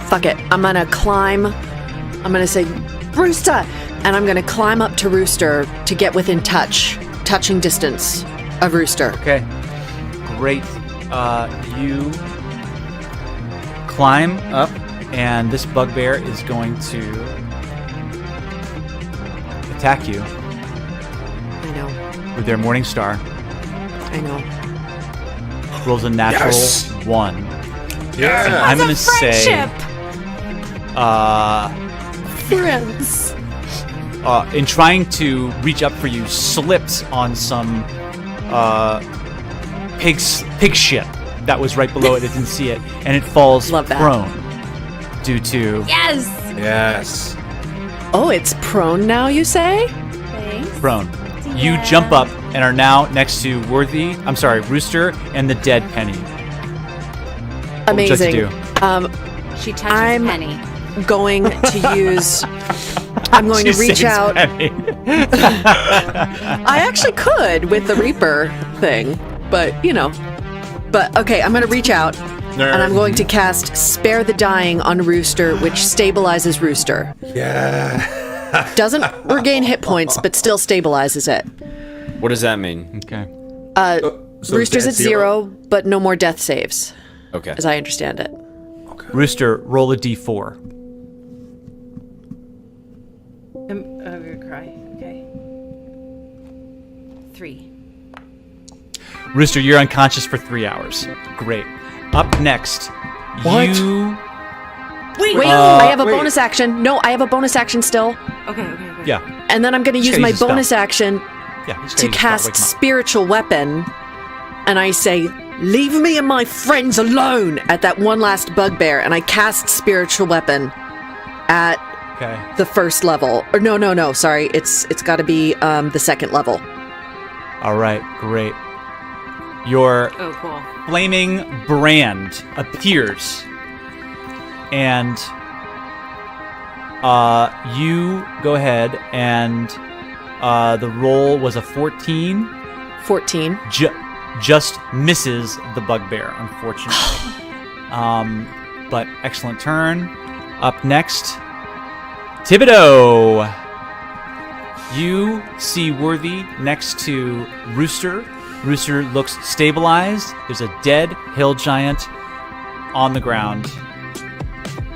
Fuck it. I'm going to climb. I'm going to say, Rooster! And I'm going to climb up to Rooster to get within touching distance of Rooster. Okay. Great. You climb up, and this bugbear is going to attack you I know. with their Morning Star. I know. Rolls a natural 1. Yeah. And I'm going to say... Friends. in trying to reach up for you, slipped on some pig shit that was right below it. It didn't see it, and it falls Love that. prone due to Yes. Oh, it's prone now, you say? Thanks. prone. You jump up and are now next to Rooster and the dead Penny. What would you like to Amazing. do? She touches I'm- Penny. Going to use... I'm going to She reach saves out. Penny. I actually could with the Reaper thing, but, But, okay, I'm going to reach out, and I'm going to cast Spare the Dying on Rooster, which stabilizes Rooster. Yeah. Doesn't regain hit points, but still stabilizes it. What does that mean? Okay. So Rooster's at that's 0, but no more death saves, Okay. as I understand it. Rooster, roll a d4. I'm gonna cry. Okay. 3. Rooster, you're unconscious for 3 hours. Great. Up next, What? you... Wait, I have a bonus action. No, I have a bonus action still. Okay. Yeah. And then I'm going to Just use gotta my use a spell. bonus action Yeah. you just to gotta use a spell, cast wake 'em up. Spiritual Weapon, and I say, leave me and my friends alone at that one last bugbear, and I cast Spiritual Weapon at Okay. the first level. Or no, sorry. It's got to be the second level. All right. Great. Your Oh, cool. flaming brand appears, and you go ahead and the roll was a 14. 14. Just misses the bugbear, unfortunately. But excellent turn. Up next, Thibodeaux. You see Worthy next to Rooster. Rooster looks stabilized. There's a dead hill giant on the ground.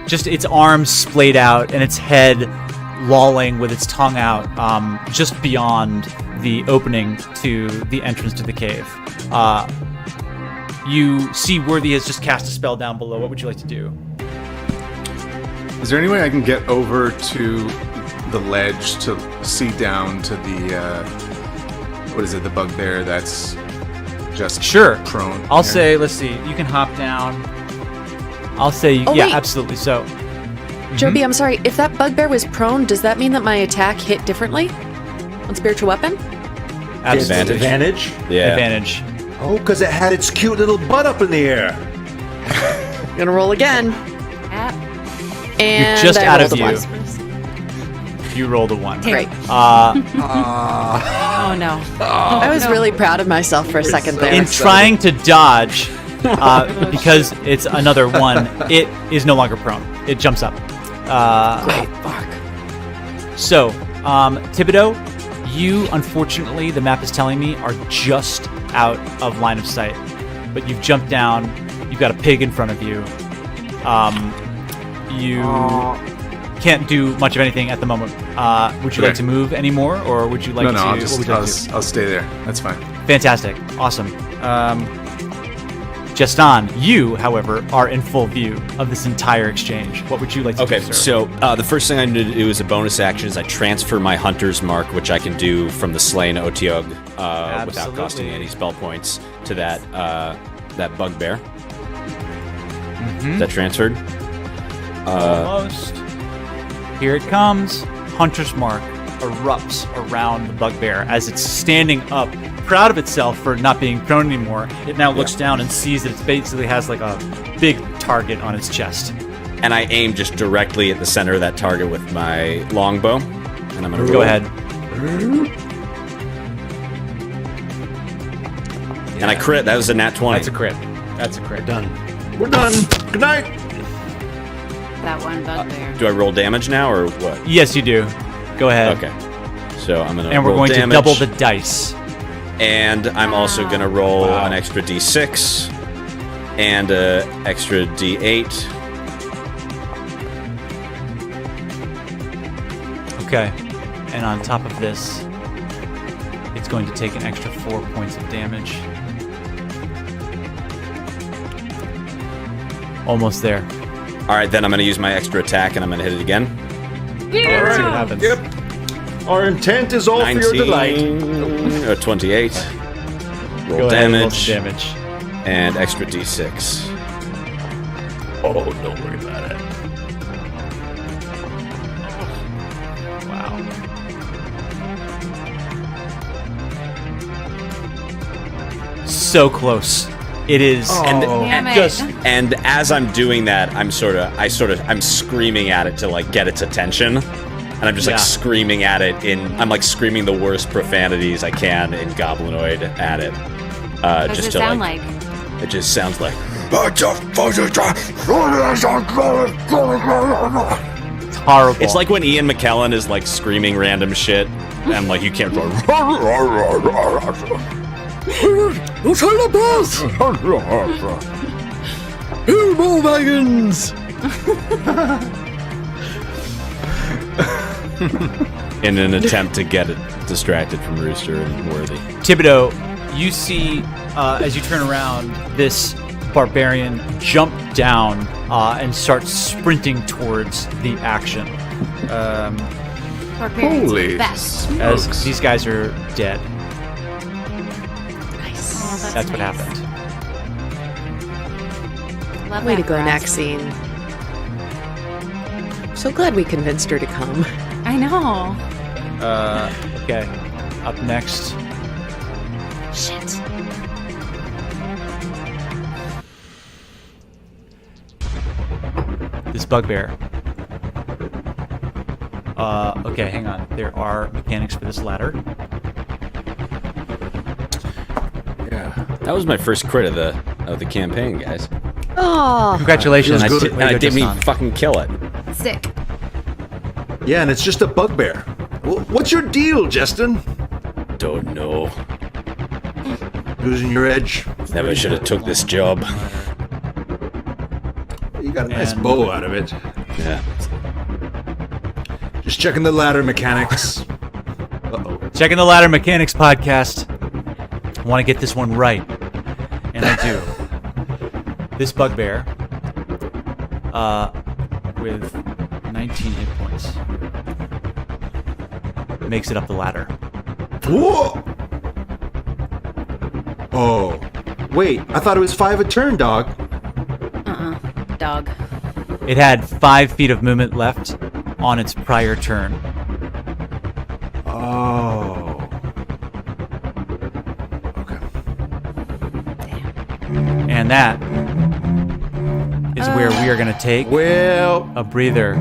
Just its arms splayed out and its head lolling with its tongue out just beyond the opening to the entrance to the cave. You see Worthy has just cast a spell down below. What would you like to do? Is there any way I can get over to the ledge to see down to the the bugbear that's just Sure. prone? I'll here? say, let's see, you can hop down. I'll say, Oh, yeah, wait. absolutely. So, Joby, I'm sorry. If that bugbear was prone, does that mean that my attack hit differently on Spiritual Weapon? absolutely. Advantage? Yeah. Advantage. Oh, because it had its cute little butt up in the air. Gonna roll again. And You're just I out rolled of a view. 1. You rolled a 1. Great. Oh no. I was really proud of myself for a second there. In trying to dodge, because it's another 1, it is no longer prone. It jumps up. Great. Fuck. So, Thibodeaux, you, unfortunately, the map is telling me, are just out of line of sight. But you've jumped down. You've got a pig in front of you. You can't do much of anything at the moment. Would you like Okay. to move anymore, or would you like No, to? I'll what just would you like to do? I'll stay there. That's fine. Fantastic. Awesome. Justin, you, however, are in full view of this entire exchange. What would you like to Okay, do, sir? so the first thing I need to do as a bonus action is I transfer my Hunter's Mark, which I can do from the slain Otiog without costing any spell points, to that bugbear. Is that transferred? Almost. Here it comes. Hunter's Mark erupts around the bugbear as it's standing up, proud of itself for not being prone anymore. It now looks down and sees that it basically has like a big target on its chest. and I aim just directly at the center of that target with my longbow. And I'm gonna Go ahead. And I crit. That was a nat 20. That's a crit. That's a crit. Done. We're done. Good night. That one bugbear. Do I roll damage now or what? Yes, you do. Go ahead. Okay. So I'm gonna. And we're roll going damage, to double the dice. And I'm also gonna roll an extra d6 and an extra d8. Okay. And on top of this, it's going to take an extra 4 points of damage. Almost there. All right, then I'm gonna use my extra attack and I'm gonna hit it again. Yeah. Let's see what happens. Yep. Our intent is all for your delight. 28. Roll Go ahead and roll damage. some damage. And extra d6. Oh, don't worry about it. Wow. So close. It is. Damn it. Just And as I'm doing that, I'm screaming at it to like get its attention. And I'm just like screaming at it I'm like screaming the worst profanities I can in Goblinoid at it. What does it sound like? It just sounds like it's horrible. it's like when Ian McKellen is like screaming random shit and like you can't go Elbow wagons! in an attempt to get it distracted from Rooster and Worthy. Thibodeaux, you see, as you turn around, this barbarian jump down and start sprinting towards the action. Barbarians are Holy the best. As these guys are dead. Nice. Oh, That's what nice. happened. Love Way that to go, grasp. Naxene. So glad we convinced her to come. I know. Okay. Up next. Shit. This bugbear. Okay, hang on. There are mechanics for this ladder. Yeah. That was my first crit of the campaign, guys. Oh, Congratulations. Feels good. And I didn't even fucking kill it. Sick. Yeah, and it's just a bugbear. What's your deal, Justin? Don't know. Losing your edge? Never should have took this job. You got a nice And- bow out of it. Yeah. Just checking the ladder mechanics. Checking the Ladder Mechanics podcast. I want to get this one right. And I do. This bugbear, with 19 hit points, makes it up the ladder. Whoa! Oh. Wait, I thought it was 5 a turn, dog. Dog. It had 5 feet of movement left on its prior turn. Oh. Okay. And that is where we are going to take Well, a breather.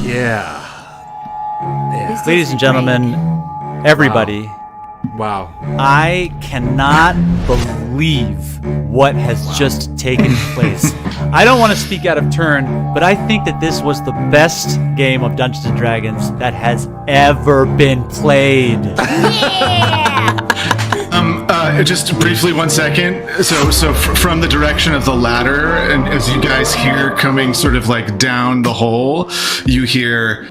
yeah. This Ladies is and gentlemen, everybody, Wow. I cannot believe what has just taken place. I don't want to speak out of turn, but I think that this was the best game of Dungeons & Dragons that has ever been played. Just briefly, 1 second. So from the direction of the ladder, and as you guys hear coming sort of like down the hole, you hear.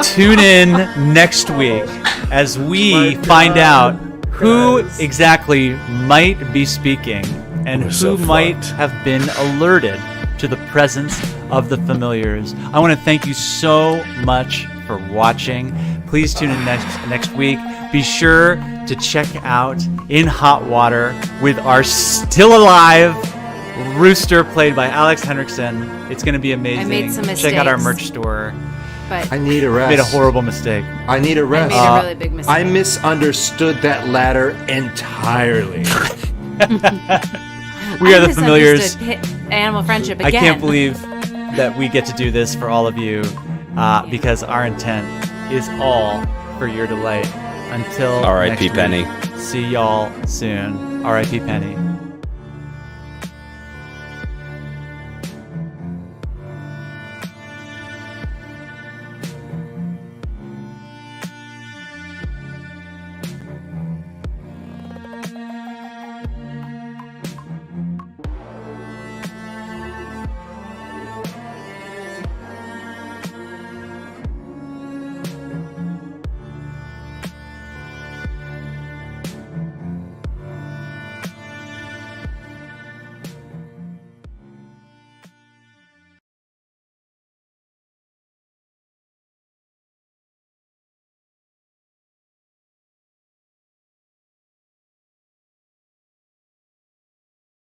Tune in next week as we find out who exactly might be speaking and who might have been alerted to the presence of the familiars. I want to thank you so much for watching. Please tune in next week. Be sure to check out In Hot Water with our still alive Rooster, played by Alex Henriksen. It's going to be amazing. I made some Check out our mistakes. merch store. but I need a rest. Made a horrible mistake. I need a rest. I made a really big mistake. I misunderstood that ladder entirely. We are the Familiars. Animal friendship again. I can't believe that we get to do this for all of you because our intent is all for your delight. Until R.I.P. next Penny. week, see y'all soon. R.I.P. Penny.